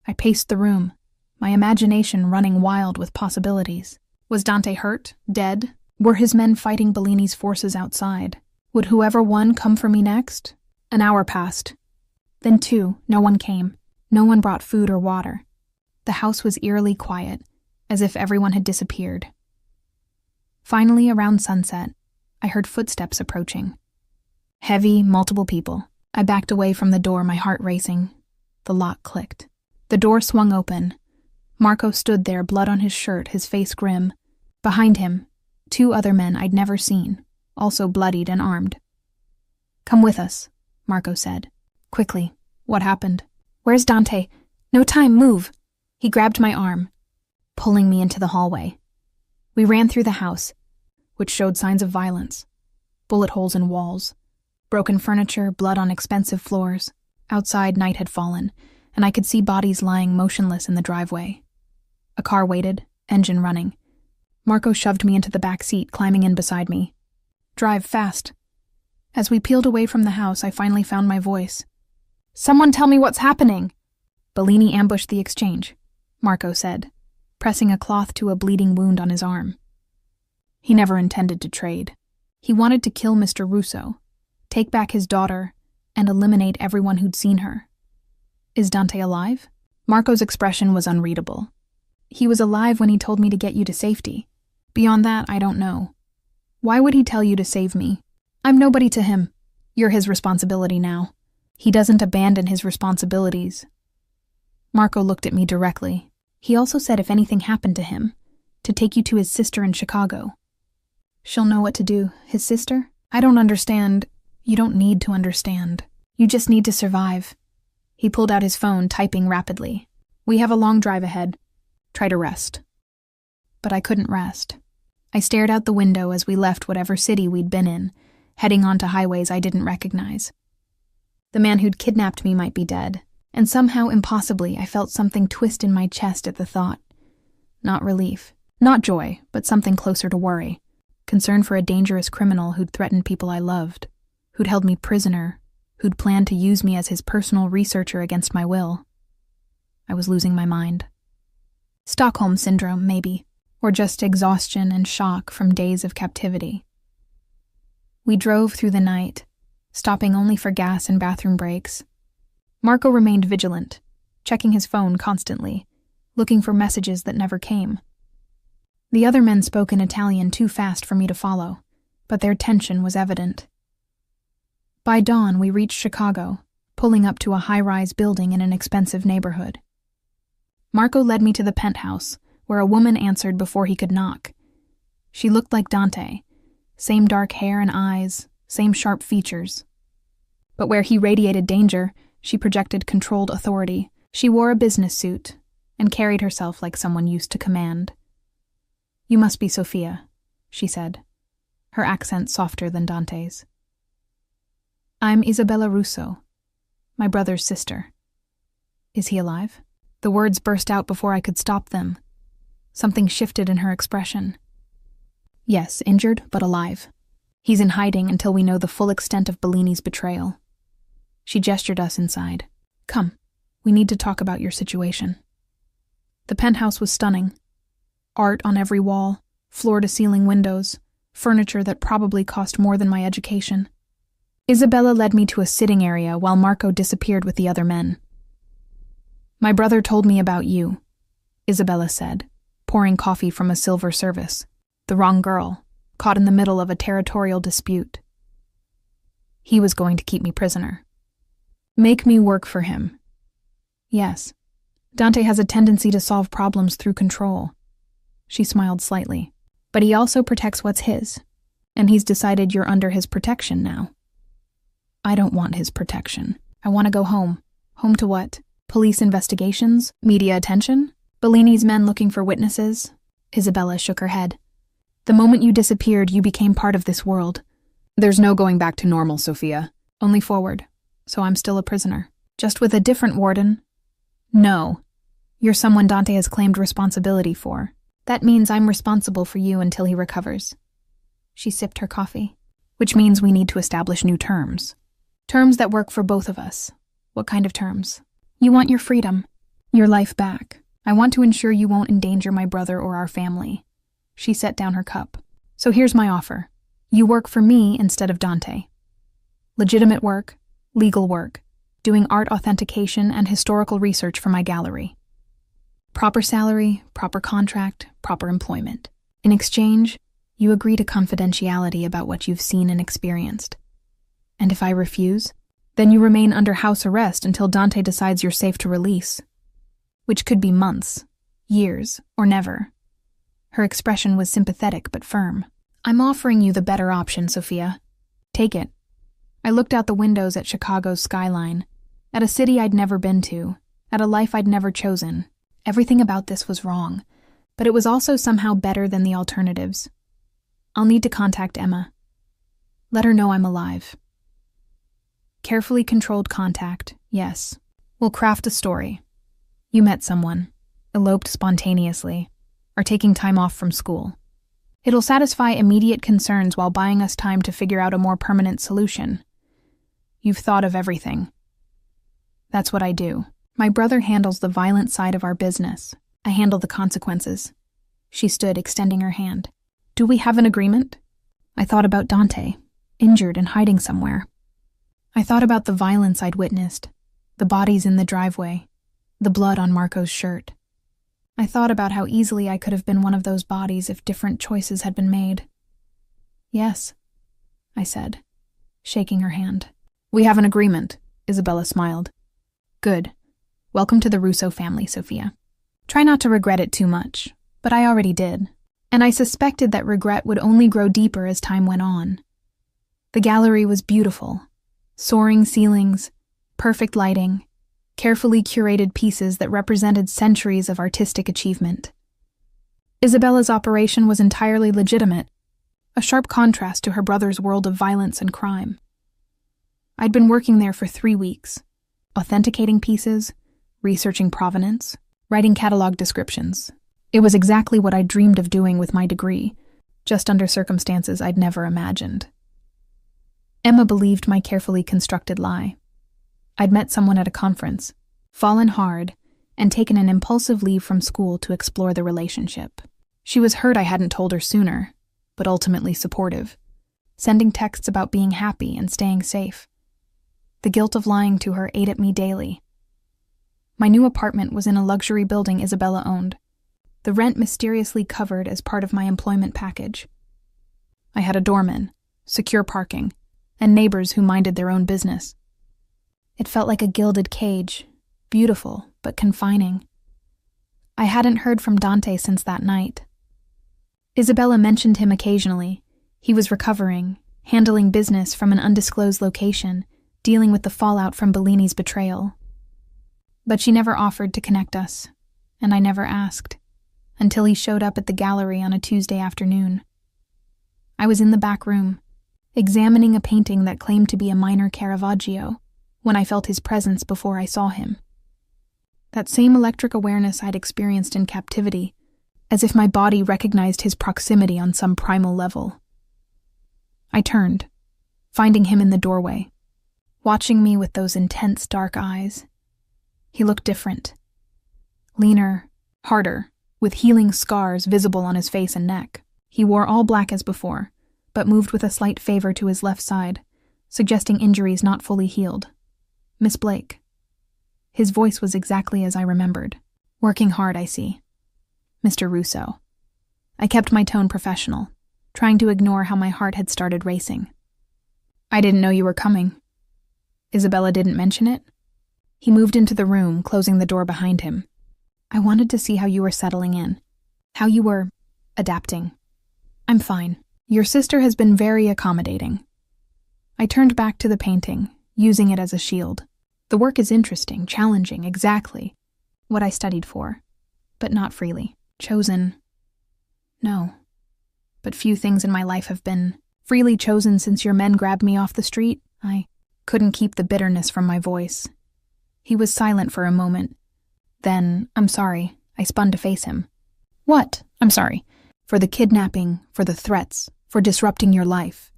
I paced the room, my imagination running wild with possibilities. Was Dante hurt? Dead? Were his men fighting Bellini's forces outside? Would whoever won come for me next? An hour passed. Then 2, no one came. No one brought food or water. The house was eerily quiet, as if everyone had disappeared. Finally, around sunset, I heard footsteps approaching. Heavy, multiple people. I backed away from the door, my heart racing. The lock clicked. The door swung open. Marco stood there, blood on his shirt, his face grim. Behind him, 2 other men I'd never seen, also bloodied and armed. Come with us, Marco said. Quickly. What happened? Where's Dante? No time, move. He grabbed my arm, pulling me into the hallway. We ran through the house, which showed signs of violence. Bullet holes in walls, broken furniture, blood on expensive floors. Outside, night had fallen, and I could see bodies lying motionless in the driveway. A car waited, engine running. Marco shoved me into the back seat, climbing in beside me. Drive fast. As we peeled away from the house, I finally found my voice. Someone tell me what's happening! Bellini ambushed the exchange, Marco said, pressing a cloth to a bleeding wound on his arm. He never intended to trade. He wanted to kill Mr. Russo, take back his daughter, and eliminate everyone who'd seen her. Is Dante alive? Marco's expression was unreadable. He was alive when he told me to get you to safety. Beyond that, I don't know. Why would he tell you to save me? I'm nobody to him. You're his responsibility now. He doesn't abandon his responsibilities. Marco looked at me directly. He also said if anything happened to him, to take you to his sister in Chicago. She'll know what to do. His sister? I don't understand. You don't need to understand. You just need to survive. He pulled out his phone, typing rapidly. We have a long drive ahead. Try to rest. But I couldn't rest. I stared out the window as we left whatever city we'd been in, heading onto highways I didn't recognize. The man who'd kidnapped me might be dead, and somehow, impossibly, I felt something twist in my chest at the thought. Not relief, not joy, but something closer to worry. Concern for a dangerous criminal who'd threatened people I loved, who'd held me prisoner, who'd planned to use me as his personal researcher against my will. I was losing my mind. Stockholm Syndrome, maybe, or just exhaustion and shock from days of captivity. We drove through the night, stopping only for gas and bathroom breaks. Marco remained vigilant, checking his phone constantly, looking for messages that never came. The other men spoke in Italian too fast for me to follow, but their tension was evident. By dawn, we reached Chicago, pulling up to a high-rise building in an expensive neighborhood. Marco led me to the penthouse, where a woman answered before he could knock. She looked like Dante, same dark hair and eyes, same sharp features. But where he radiated danger, she projected controlled authority. She wore a business suit and carried herself like someone used to command. You must be Sofia, she said, her accent softer than Dante's. I'm Isabella Russo, my brother's sister. Is he alive? The words burst out before I could stop them. Something shifted in her expression. Yes, injured, but alive. He's in hiding until we know the full extent of Bellini's betrayal. She gestured us inside. Come, we need to talk about your situation. The penthouse was stunning. Art on every wall, floor-to-ceiling windows, furniture that probably cost more than my education. Isabella led me to a sitting area while Marco disappeared with the other men. My brother told me about you, Isabella said, pouring coffee from a silver service. The wrong girl, caught in the middle of a territorial dispute. He was going to keep me prisoner. Make me work for him. Yes, Dante has a tendency to solve problems through control. She smiled slightly. But he also protects what's his, and he's decided you're under his protection now. I don't want his protection. I want to go home. Home to what? Police investigations? Media attention? Bellini's men looking for witnesses? Isabella shook her head. The moment you disappeared, you became part of this world. There's no going back to normal, Sophia. Only forward. So I'm still a prisoner. Just with a different warden? No. You're someone Dante has claimed responsibility for. That means I'm responsible for you until he recovers. She sipped her coffee. Which means we need to establish new terms. Terms that work for both of us. What kind of terms? You want your freedom. Your life back. I want to ensure you won't endanger my brother or our family. She set down her cup. So here's my offer. You work for me instead of Dante. Legitimate work, legal work, doing art authentication and historical research for my gallery. Proper salary, proper contract, proper employment. In exchange, you agree to confidentiality about what you've seen and experienced. And if I refuse, then you remain under house arrest until Dante decides you're safe to release. Which could be months, years, or never. Her expression was sympathetic but firm. I'm offering you the better option, Sophia. Take it. I looked out the windows at Chicago's skyline, at a city I'd never been to, at a life I'd never chosen. Everything about this was wrong, but it was also somehow better than the alternatives. I'll need to contact Emma. Let her know I'm alive. Carefully controlled contact, yes. We'll craft a story. You met someone, eloped spontaneously, are taking time off from school. It'll satisfy immediate concerns while buying us time to figure out a more permanent solution. You've thought of everything. That's what I do. My brother handles the violent side of our business. I handle the consequences. She stood, extending her hand. Do we have an agreement? I thought about Dante, injured and hiding somewhere. I thought about the violence I'd witnessed, the bodies in the driveway, the blood on Marco's shirt. I thought about how easily I could have been one of those bodies if different choices had been made. Yes, I said, shaking her hand. We have an agreement, Isabella smiled. Good. Welcome to the Russo family, Sophia. Try not to regret it too much, but I already did, and I suspected that regret would only grow deeper as time went on. The gallery was beautiful. Soaring ceilings, perfect lighting, carefully curated pieces that represented centuries of artistic achievement. Isabella's operation was entirely legitimate, a sharp contrast to her brother's world of violence and crime. I'd been working there for 3 weeks, authenticating pieces, researching provenance, writing catalog descriptions. It was exactly what I dreamed of doing with my degree, just under circumstances I'd never imagined. Emma believed my carefully constructed lie. I'd met someone at a conference, fallen hard, and taken an impulsive leave from school to explore the relationship. She was hurt I hadn't told her sooner, but ultimately supportive, sending texts about being happy and staying safe. The guilt of lying to her ate at me daily. My new apartment was in a luxury building Isabella owned, the rent mysteriously covered as part of my employment package. I had a doorman, secure parking, and neighbors who minded their own business. It felt like a gilded cage, beautiful but confining. I hadn't heard from Dante since that night. Isabella mentioned him occasionally. He was recovering, handling business from an undisclosed location, dealing with the fallout from Bellini's betrayal. But she never offered to connect us, and I never asked, until he showed up at the gallery on a Tuesday afternoon. I was in the back room, examining a painting that claimed to be a minor Caravaggio, when I felt his presence before I saw him. That same electric awareness I'd experienced in captivity, as if my body recognized his proximity on some primal level. I turned, finding him in the doorway, watching me with those intense dark eyes. He looked different. Leaner, harder, with healing scars visible on his face and neck. He wore all black as before, but moved with a slight favor to his left side, suggesting injuries not fully healed. Miss Blake. His voice was exactly as I remembered. Working hard, I see. Mr. Russo. I kept my tone professional, trying to ignore how my heart had started racing. I didn't know you were coming. Isabella didn't mention it? He moved into the room, closing the door behind him. I wanted to see how you were settling in, how you were adapting. I'm fine. Your sister has been very accommodating. I turned back to the painting, using it as a shield. The work is interesting, challenging, exactly what I studied for, but not freely. Chosen. No. But few things in my life have been freely chosen since your men grabbed me off the street. I couldn't keep the bitterness from my voice. He was silent for a moment. Then, I'm sorry, I spun to face him. What? I'm sorry. For the kidnapping, for the threats, for disrupting your life.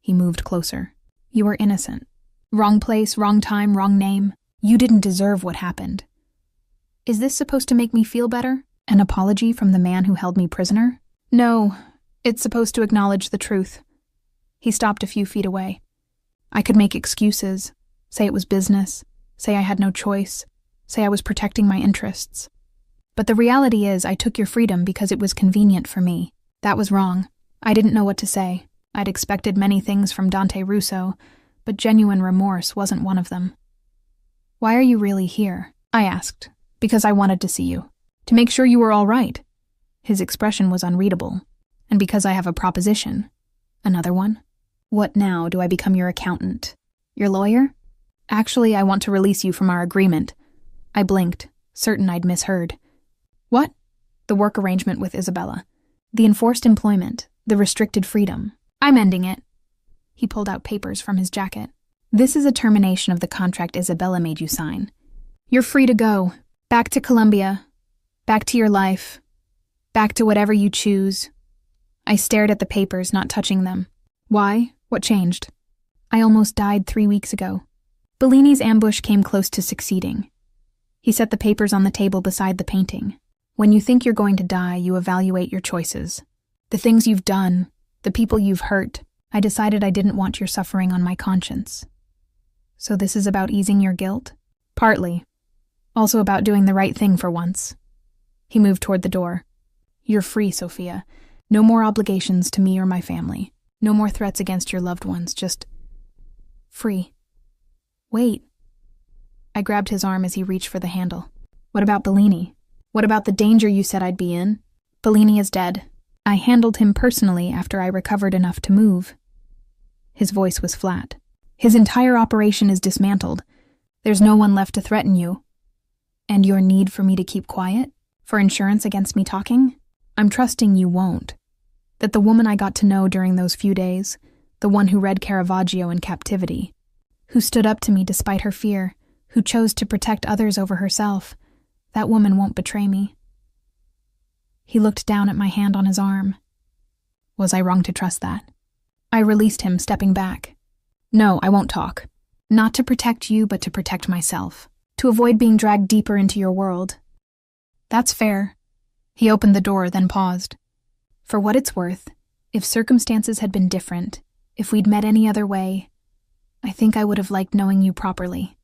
He moved closer. You were innocent. Wrong place, wrong time, wrong name. You didn't deserve what happened. Is this supposed to make me feel better? An apology from the man who held me prisoner? No, it's supposed to acknowledge the truth. He stopped a few feet away. I could make excuses, say it was business, say I had no choice, say I was protecting my interests. But the reality is I took your freedom because it was convenient for me. That was wrong. I didn't know what to say. I'd expected many things from Dante Russo, but genuine remorse wasn't one of them. Why are you really here? I asked, because I wanted to see you. To make sure you were all right. His expression was unreadable. And because I have a proposition. Another one? What now? Do I become your accountant? Your lawyer? Actually, I want to release you from our agreement. I blinked, certain I'd misheard. What? The work arrangement with Isabella. The enforced employment, the restricted freedom. I'm ending it. He pulled out papers from his jacket. This is a termination of the contract Isabella made you sign. You're free to go. Back to Colombia. Back to your life. Back to whatever you choose. I stared at the papers, not touching them. Why? What changed? I almost died 3 weeks ago. Bellini's ambush came close to succeeding. He set the papers on the table beside the painting. When you think you're going to die, you evaluate your choices. The things you've done, the people you've hurt. I decided I didn't want your suffering on my conscience. So this is about easing your guilt? Partly. Also about doing the right thing for once. He moved toward the door. You're free, Sophia. No more obligations to me or my family. No more threats against your loved ones, just free. Wait. I grabbed his arm as he reached for the handle. What about Bellini? What about the danger you said I'd be in? Bellini is dead. I handled him personally after I recovered enough to move. His voice was flat. His entire operation is dismantled. There's no one left to threaten you. And your need for me to keep quiet? For insurance against me talking? I'm trusting you won't. That the woman I got to know during those few days, the one who read Caravaggio in captivity, who stood up to me despite her fear, who chose to protect others over herself, that woman won't betray me. He looked down at my hand on his arm. Was I wrong to trust that? I released him, stepping back. No, I won't talk. Not to protect you, but to protect myself. To avoid being dragged deeper into your world. That's fair. He opened the door, then paused. For what it's worth, if circumstances had been different, if we'd met any other way, I think I would have liked knowing you properly.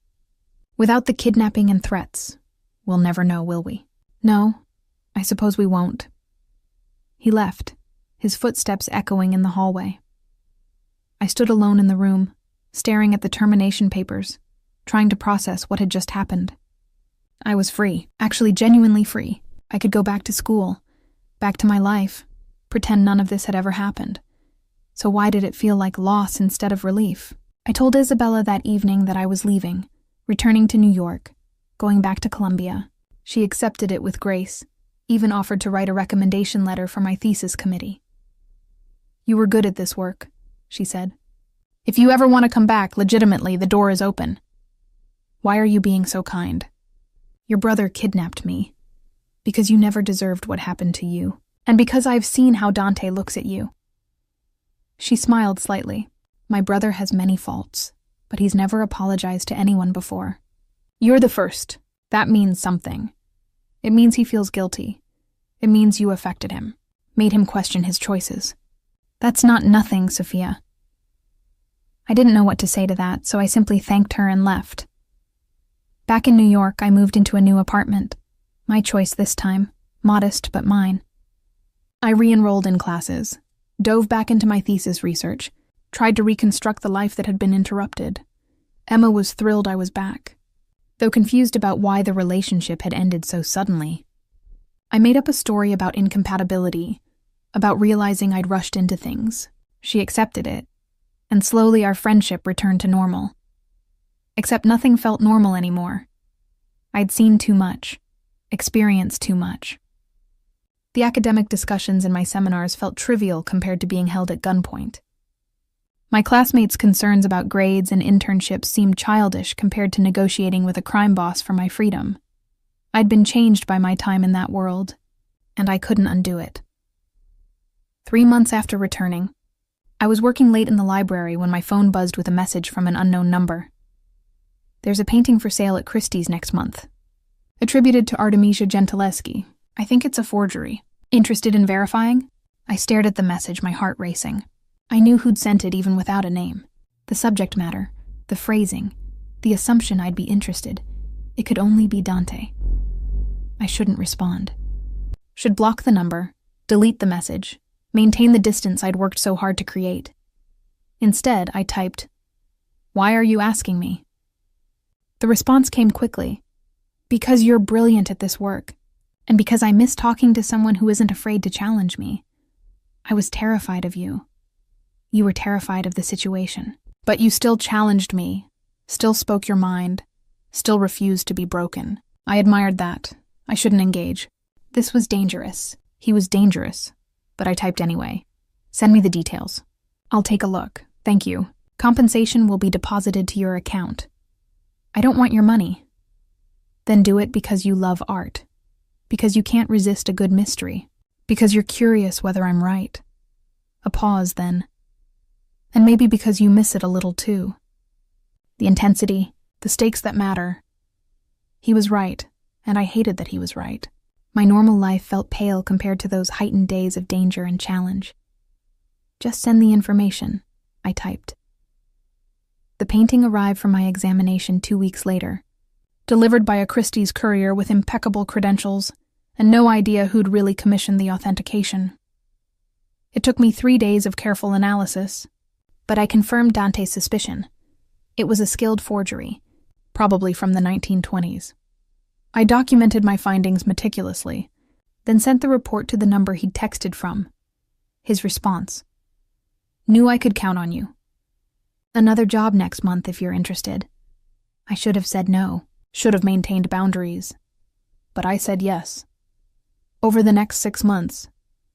Without the kidnapping and threats, we'll never know, will we? No, I suppose we won't. He left, his footsteps echoing in the hallway. I stood alone in the room, staring at the termination papers, trying to process what had just happened. I was free, actually genuinely free. I could go back to school, back to my life, pretend none of this had ever happened. So why did it feel like loss instead of relief? I told Isabella that evening that I was leaving, returning to New York, going back to Colombia. She accepted it with grace, even offered to write a recommendation letter for my thesis committee. You were good at this work, she said. If you ever want to come back, legitimately, the door is open. Why are you being so kind? Your brother kidnapped me, because you never deserved what happened to you, and because I've seen how Dante looks at you. She smiled slightly. My brother has many faults, but he's never apologized to anyone before. You're the first. That means something. It means he feels guilty. It means you affected him, made him question his choices. That's not nothing, Sophia. I didn't know what to say to that, so I simply thanked her and left. Back in New York, I moved into a new apartment. My choice this time, modest but mine. I re-enrolled in classes, dove back into my thesis research, tried to reconstruct the life that had been interrupted. Emma was thrilled I was back, though confused about why the relationship had ended so suddenly. I made up a story about incompatibility, about realizing I'd rushed into things. She accepted it, and slowly our friendship returned to normal. Except nothing felt normal anymore. I'd seen too much, experienced too much. The academic discussions in my seminars felt trivial compared to being held at gunpoint. My classmates' concerns about grades and internships seemed childish compared to negotiating with a crime boss for my freedom. I'd been changed by my time in that world, and I couldn't undo it. 3 months after returning, I was working late in the library when my phone buzzed with a message from an unknown number. There's a painting for sale at Christie's next month. Attributed to Artemisia Gentileschi. I think it's a forgery. Interested in verifying? I stared at the message, my heart racing. I knew who'd sent it even without a name. The subject matter, the phrasing, the assumption I'd be interested. It could only be Dante. I shouldn't respond. Should block the number, delete the message, maintain the distance I'd worked so hard to create. Instead, I typed, "Why are you asking me?" The response came quickly. Because you're brilliant at this work, and because I miss talking to someone who isn't afraid to challenge me. I was terrified of you. You were terrified of the situation. But you still challenged me, still spoke your mind, still refused to be broken. I admired that. I shouldn't engage. This was dangerous. He was dangerous. But I typed anyway. Send me the details. I'll take a look. Thank you. Compensation will be deposited to your account. I don't want your money. Then do it because you love art. Because you can't resist a good mystery. Because you're curious whether I'm right. A pause, then. And maybe because you miss it a little too. The intensity, the stakes that matter. He was right, and I hated that he was right. My normal life felt pale compared to those heightened days of danger and challenge. Just send the information, I typed. The painting arrived from my examination 2 weeks later, delivered by a Christie's courier with impeccable credentials and no idea who'd really commissioned the authentication. It took me 3 days of careful analysis, but I confirmed Dante's suspicion. It was a skilled forgery, probably from the 1920s. I documented my findings meticulously, then sent the report to the number he'd texted from. His response: "Knew I could count on you. Another job next month if you're interested." I should have said no, should have maintained boundaries. But I said yes. Over the next 6 months,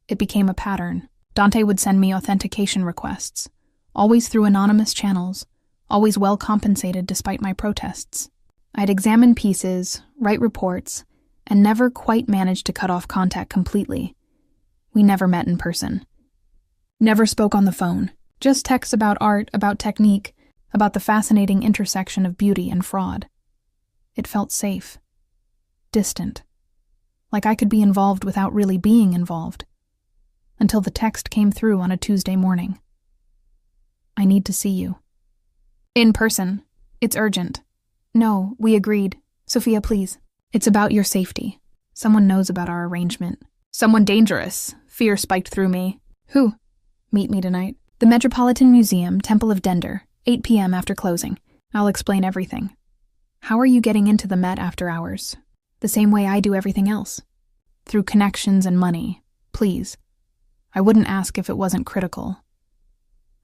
it became a pattern. Dante would send me authentication requests, always through anonymous channels, always well compensated despite my protests. I'd examine pieces, write reports, and never quite managed to cut off contact completely. We never met in person. Never spoke on the phone, just texts about art, about technique, about the fascinating intersection of beauty and fraud. It felt safe, distant, like I could be involved without really being involved, until the text came through on a Tuesday morning. "I need to see you." "In person. It's urgent." "No, we agreed. Sophia, please. It's about your safety. Someone knows about our arrangement." "Someone dangerous." Fear spiked through me. "Who?" "Meet me tonight. The Metropolitan Museum, Temple of Dender, 8 p.m. after closing. I'll explain everything." "How are you getting into the Met after hours?" "The same way I do everything else. Through connections and money. Please." I wouldn't ask if it wasn't critical.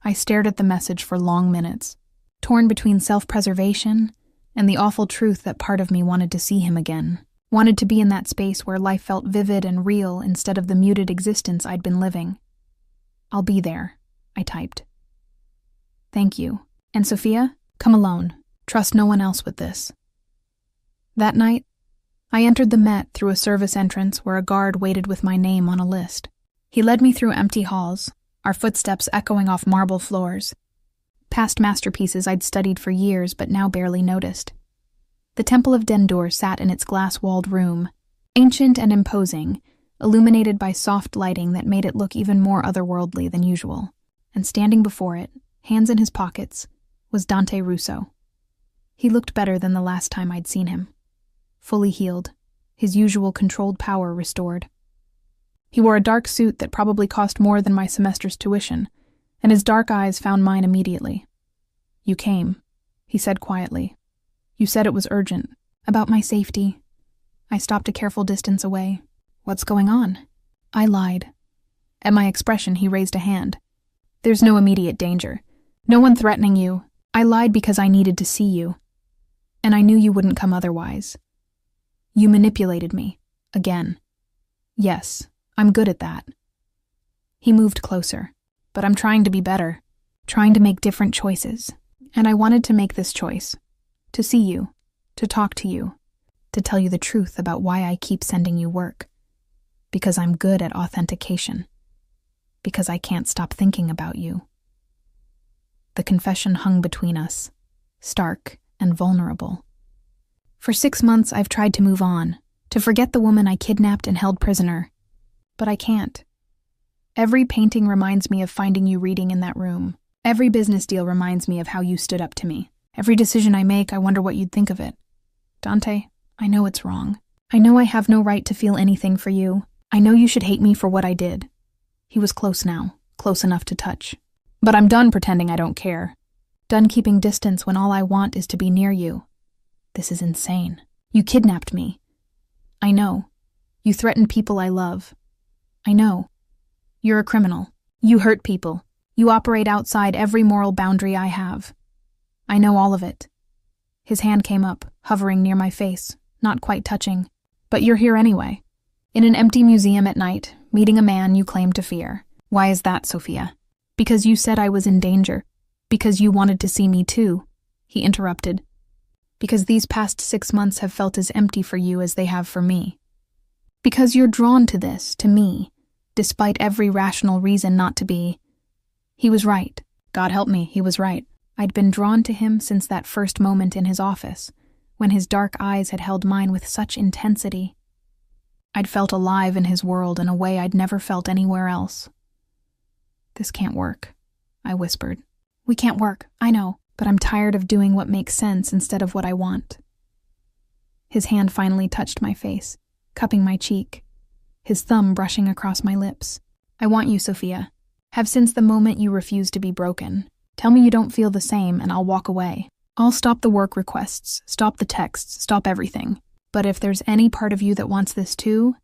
I stared at the message for long minutes, torn between self-preservation and the awful truth that part of me wanted to see him again, wanted to be in that space where life felt vivid and real instead of the muted existence I'd been living. "I'll be there," I typed. "Thank you. And Sophia, come alone. Trust no one else with this." That night, I entered the Met through a service entrance where a guard waited with my name on a list. He led me through empty halls, our footsteps echoing off marble floors, past masterpieces I'd studied for years but now barely noticed. The Temple of Dendur sat in its glass-walled room, ancient and imposing, illuminated by soft lighting that made it look even more otherworldly than usual. And standing before it, hands in his pockets, was Dante Russo. He looked better than the last time I'd seen him. Fully healed, his usual controlled power restored. He wore a dark suit that probably cost more than my semester's tuition, and his dark eyes found mine immediately. "You came," he said quietly. "You said it was urgent." "About my safety." I stopped a careful distance away. "What's going on?" I lied. At my expression, he raised a hand. "There's no immediate danger. No one threatening you. I lied because I needed to see you. And I knew you wouldn't come otherwise. You manipulated me. Again. Yes, I'm good at that." He moved closer. "But I'm trying to be better. Trying to make different choices. And I wanted to make this choice. To see you. To talk to you. To tell you the truth about why I keep sending you work. Because I'm good at authentication. Because I can't stop thinking about you." The confession hung between us, stark and vulnerable. For 6 months I've tried to move on, to forget the woman I kidnapped and held prisoner. But I can't. Every painting reminds me of finding you reading in that room. Every business deal reminds me of how you stood up to me. Every decision I make, I wonder what you'd think of it. Dante, I know it's wrong. I know I have no right to feel anything for you. I know you should hate me for what I did. He was close now, close enough to touch. But I'm done pretending I don't care. Done keeping distance when all I want is to be near you. This is insane. You kidnapped me. I know. You threatened people I love. I know. You're a criminal. You hurt people. You operate outside every moral boundary I have. I know all of it. His hand came up, hovering near my face, not quite touching. But you're here anyway. In an empty museum at night, meeting a man you claim to fear. Why is that, Sophia? Because you said I was in danger. Because you wanted to see me too, he interrupted. Because these past 6 months have felt as empty for you as they have for me. Because you're drawn to this, to me, despite every rational reason not to be. He was right. God help me, he was right. I'd been drawn to him since that first moment in his office, when his dark eyes had held mine with such intensity. I'd felt alive in his world in a way I'd never felt anywhere else. This can't work, I whispered. We can't work, I know, but I'm tired of doing what makes sense instead of what I want. His hand finally touched my face, cupping my cheek, his thumb brushing across my lips. I want you, Sophia. Have since the moment you refused to be broken. Tell me you don't feel the same and I'll walk away. I'll stop the work requests, stop the texts, stop everything. But if there's any part of you that wants this too,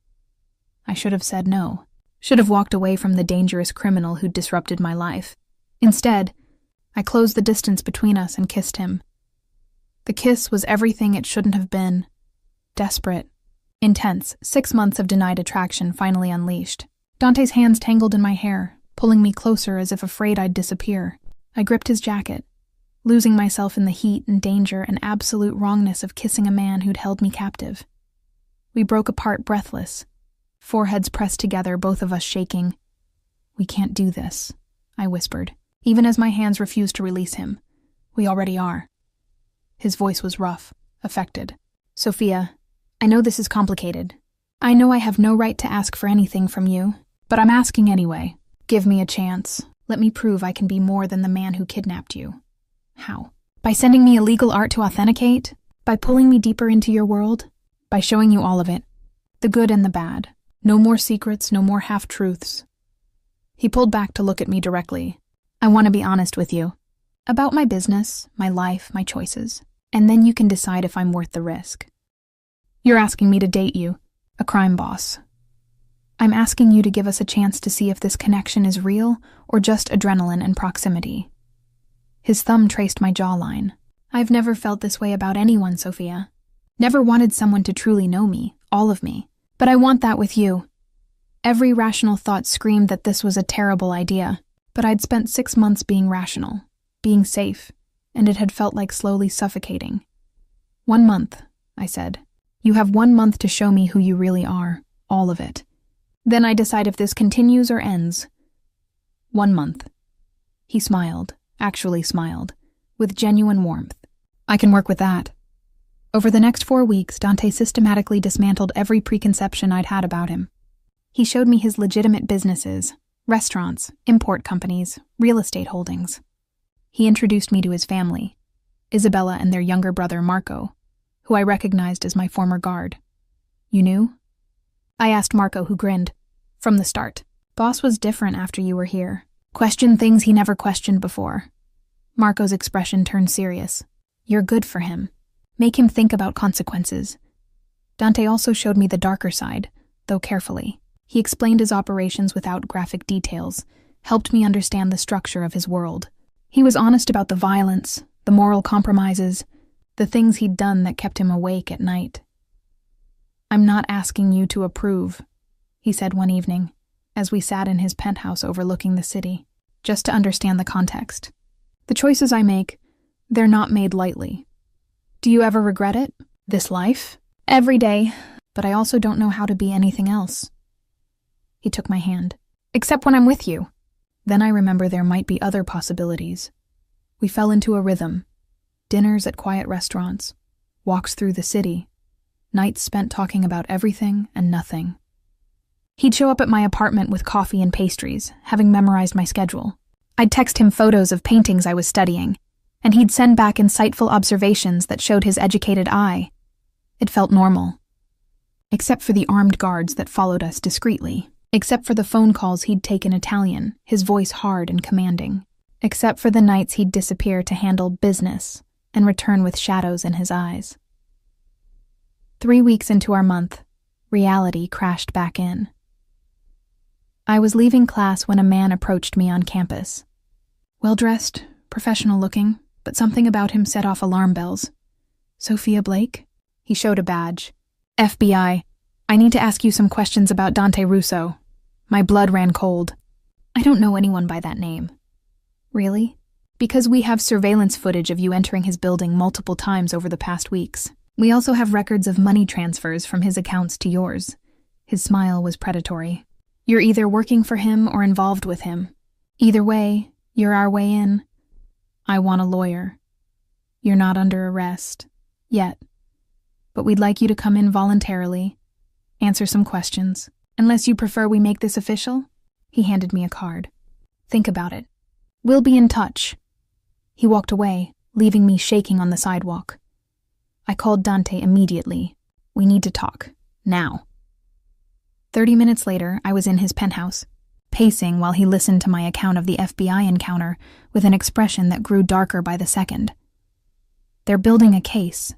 I should have said no. Should have walked away from the dangerous criminal who disrupted my life. Instead, I closed the distance between us and kissed him. The kiss was everything it shouldn't have been. Desperate. Intense. 6 months of denied attraction finally unleashed. Dante's hands tangled in my hair, pulling me closer as if afraid I'd disappear. I gripped his jacket, losing myself in the heat and danger and absolute wrongness of kissing a man who'd held me captive. We broke apart breathless, foreheads pressed together, both of us shaking. We can't do this, I whispered, even as my hands refused to release him. We already are. His voice was rough, affected. Sophia, I know this is complicated. I know I have no right to ask for anything from you, but I'm asking anyway. Give me a chance. Let me prove I can be more than the man who kidnapped you. How? By sending me illegal art to authenticate? By pulling me deeper into your world? By showing you all of it. The good and the bad. No more secrets, no more half-truths. He pulled back to look at me directly. I want to be honest with you. About my business, my life, my choices. And then you can decide if I'm worth the risk. You're asking me to date you, a crime boss. I'm asking you to give us a chance to see if this connection is real or just adrenaline and proximity. His thumb traced my jawline. I've never felt this way about anyone, Sophia. Never wanted someone to truly know me, all of me. But I want that with you. Every rational thought screamed that this was a terrible idea, but I'd spent 6 months being rational, being safe, and it had felt like slowly suffocating. 1 month, I said. You have 1 month to show me who you really are, all of it. Then I decide if this continues or ends. 1 month. He smiled, actually smiled, with genuine warmth. I can work with that. Over the next 4 weeks, Dante systematically dismantled every preconception I'd had about him. He showed me his legitimate businesses, restaurants, import companies, real estate holdings. He introduced me to his family, Isabella and their younger brother Marco, who I recognized as my former guard. You knew? I asked Marco, who grinned. From the start. Boss was different after you were here. Questioned things he never questioned before. Marco's expression turned serious. You're good for him. Make him think about consequences. Dante also showed me the darker side, though carefully. He explained his operations without graphic details, helped me understand the structure of his world. He was honest about the violence, the moral compromises, the things he'd done that kept him awake at night. I'm not asking you to approve, he said one evening, as we sat in his penthouse overlooking the city, just to understand the context. The choices I make, they're not made lightly. Do you ever regret it? This life? Every day, but I also don't know how to be anything else. He took my hand. Except when I'm with you. Then I remember there might be other possibilities. We fell into a rhythm. Dinners at quiet restaurants, walks through the city, nights spent talking about everything and nothing. He'd show up at my apartment with coffee and pastries, having memorized my schedule. I'd text him photos of paintings I was studying, and he'd send back insightful observations that showed his educated eye. It felt normal. Except for the armed guards that followed us discreetly. Except for the phone calls he'd take in Italian, his voice hard and commanding. Except for the nights he'd disappear to handle business and return with shadows in his eyes. 3 weeks into our month, reality crashed back in. I was leaving class when a man approached me on campus. Well-dressed, professional-looking, but something about him set off alarm bells. Sophia Blake? He showed a badge. FBI, I need to ask you some questions about Dante Russo. My blood ran cold. I don't know anyone by that name. Really? Because we have surveillance footage of you entering his building multiple times over the past weeks. We also have records of money transfers from his accounts to yours. His smile was predatory. You're either working for him or involved with him. Either way, you're our way in. I want a lawyer. You're not under arrest. Yet. But we'd like you to come in voluntarily, answer some questions. Unless you prefer we make this official? He handed me a card. Think about it. We'll be in touch. He walked away, leaving me shaking on the sidewalk. I called Dante immediately. We need to talk. Now. 30 minutes later, I was in his penthouse, pacing while he listened to my account of the FBI encounter with an expression that grew darker by the second. They're building a case,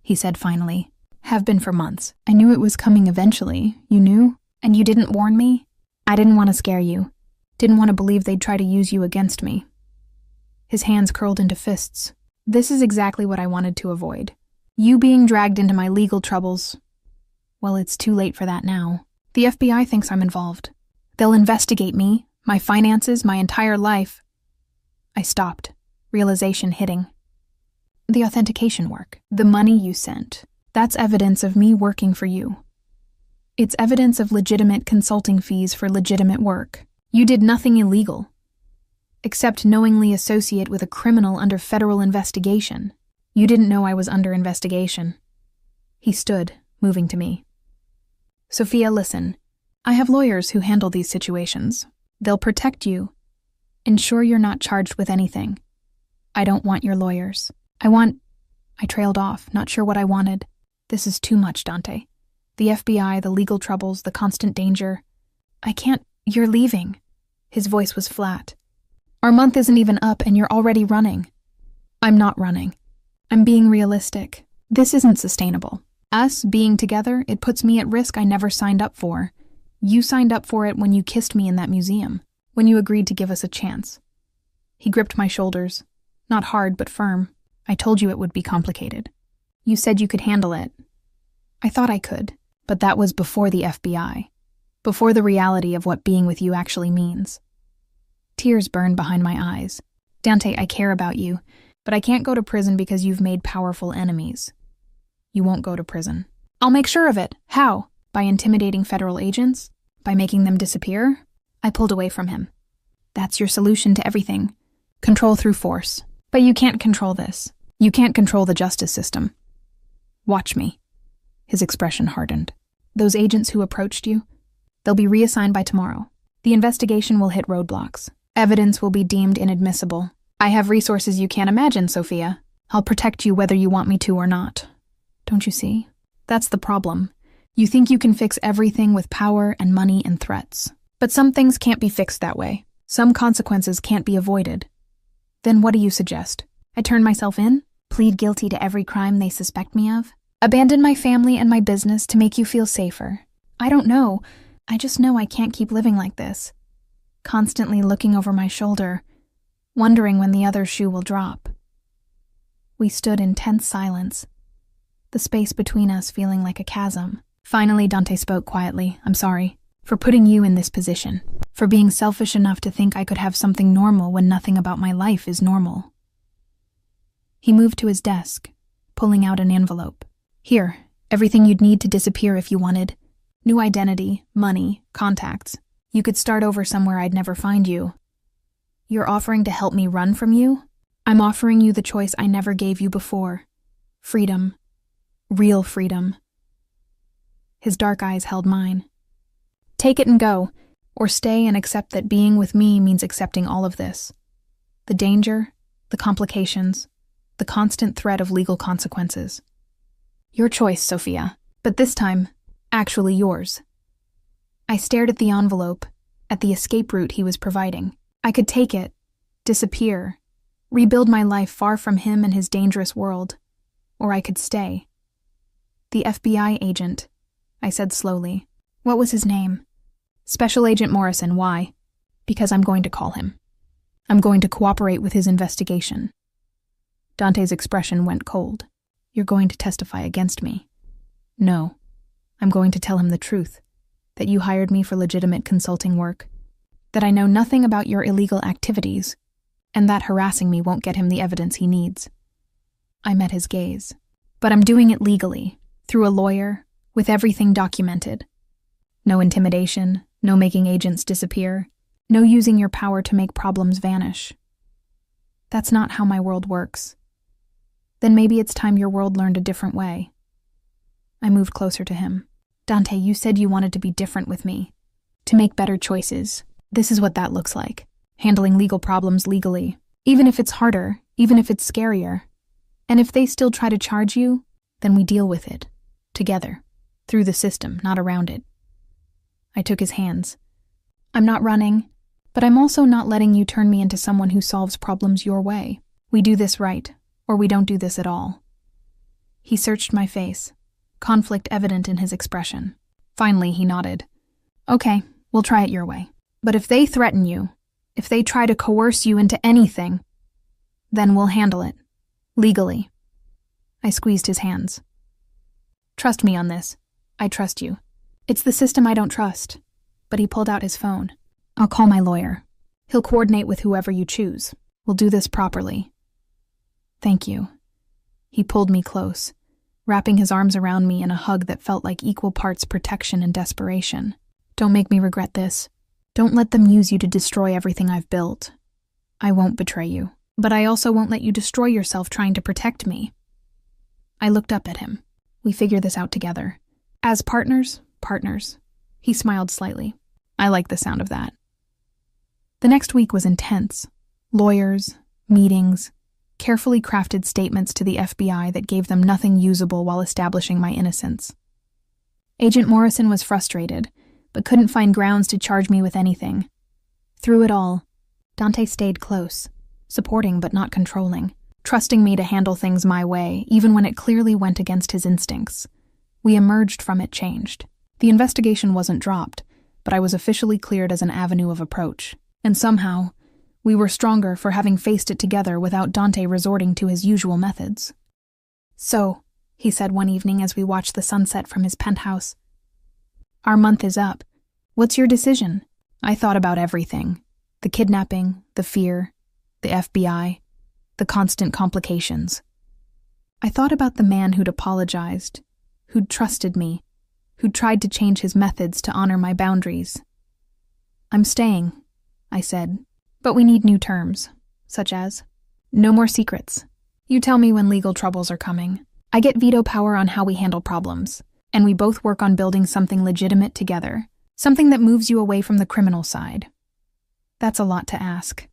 he said finally. Have been for months. I knew it was coming eventually. You knew? And you didn't warn me? I didn't want to scare you. Didn't want to believe they'd try to use you against me. His hands curled into fists. This is exactly what I wanted to avoid. You being dragged into my legal troubles. Well, it's too late for that now. The FBI thinks I'm involved. They'll investigate me, my finances, my entire life. I stopped, realization hitting. The authentication work, the money you sent, that's evidence of me working for you. It's evidence of legitimate consulting fees for legitimate work. You did nothing illegal, except knowingly associate with a criminal under federal investigation. You didn't know I was under investigation. He stood, moving to me. Sophia, listen. I have lawyers who handle these situations. They'll protect you. Ensure you're not charged with anything. I don't want your lawyers. I trailed off, not sure what I wanted. This is too much, Dante. The FBI, the legal troubles, the constant danger. I can't. You're leaving. His voice was flat. Our month isn't even up and you're already running. I'm not running. I'm being realistic. This isn't sustainable. Us being together, it puts me at risk I never signed up for. You signed up for it when you kissed me in that museum, when you agreed to give us a chance. He gripped my shoulders. Not hard, but firm. I told you it would be complicated. You said you could handle it. I thought I could, but that was before the FBI. Before the reality of what being with you actually means. Tears burned behind my eyes. Dante, I care about you, but I can't go to prison because you've made powerful enemies. You won't go to prison. I'll make sure of it. How? By intimidating federal agents? By making them disappear? I pulled away from him. That's your solution to everything. Control through force. But you can't control this. You can't control the justice system. Watch me. His expression hardened. Those agents who approached you, they'll be reassigned by tomorrow. The investigation will hit roadblocks. Evidence will be deemed inadmissible. I have resources you can't imagine, Sophia. I'll protect you whether you want me to or not. Don't you see? That's the problem. You think you can fix everything with power and money and threats. But some things can't be fixed that way. Some consequences can't be avoided. Then what do you suggest? I turn myself in? Plead guilty to every crime they suspect me of? Abandon my family and my business to make you feel safer? I don't know. I just know I can't keep living like this. Constantly looking over my shoulder, wondering when the other shoe will drop. We stood in tense silence, the space between us feeling like a chasm. Finally, Dante spoke quietly. I'm sorry for putting you in this position, for being selfish enough to think I could have something normal when nothing about my life is normal. He moved to his desk, pulling out an envelope. Here, everything you'd need to disappear if you wanted. New identity, money, contacts. You could start over somewhere I'd never find you. You're offering to help me run from you? I'm offering you the choice I never gave you before. Freedom. Real freedom. His dark eyes held mine. Take it and go, or stay and accept that being with me means accepting all of this. The danger, the complications, the constant threat of legal consequences. Your choice, Sophia, but this time, actually yours. I stared at the envelope, at the escape route he was providing. I could take it, disappear, rebuild my life far from him and his dangerous world, or I could stay. The FBI agent, I said slowly. What was his name? Special Agent Morrison. Why? Because I'm going to call him. I'm going to cooperate with his investigation. Dante's expression went cold. You're going to testify against me. No, I'm going to tell him the truth, that you hired me for legitimate consulting work, that I know nothing about your illegal activities, and that harassing me won't get him the evidence he needs. I met his gaze. But I'm doing it legally, through a lawyer, with everything documented. No intimidation, no making agents disappear, no using your power to make problems vanish. That's not how my world works. Then maybe it's time your world learned a different way. I moved closer to him. Dante, you said you wanted to be different with me, to make better choices. This is what that looks like. Handling legal problems legally, even if it's harder, even if it's scarier. And if they still try to charge you, then we deal with it, together, through the system, not around it. I took his hands. I'm not running, but I'm also not letting you turn me into someone who solves problems your way. We do this right, or we don't do this at all. He searched my face, conflict evident in his expression. Finally, he nodded. Okay, we'll try it your way. But if they threaten you, if they try to coerce you into anything, then we'll handle it. Legally. I squeezed his hands. Trust me on this. I trust you. It's the system I don't trust. But he pulled out his phone. I'll call my lawyer. He'll coordinate with whoever you choose. We'll do this properly. Thank you. He pulled me close, wrapping his arms around me in a hug that felt like equal parts protection and desperation. Don't make me regret this. Don't let them use you to destroy everything I've built. I won't betray you. But I also won't let you destroy yourself trying to protect me. I looked up at him. We figure this out together. As partners, partners. He smiled slightly. I like the sound of that. The next week was intense. Lawyers, meetings, carefully crafted statements to the FBI that gave them nothing usable while establishing my innocence. Agent Morrison was frustrated, but couldn't find grounds to charge me with anything. Through it all, Dante stayed close. Supporting but not controlling, trusting me to handle things my way, even when it clearly went against his instincts. We emerged from it changed. The investigation wasn't dropped, but I was officially cleared as an avenue of approach. And somehow, we were stronger for having faced it together without Dante resorting to his usual methods. So, he said one evening as we watched the sunset from his penthouse, our month is up. What's your decision? I thought about everything. The kidnapping, the fear, the FBI, the constant complications. I thought about the man who'd apologized, who'd trusted me, who'd tried to change his methods to honor my boundaries. I'm staying, I said, but we need new terms, such as, no more secrets. You tell me when legal troubles are coming. I get veto power on how we handle problems, and we both work on building something legitimate together, something that moves you away from the criminal side. That's a lot to ask.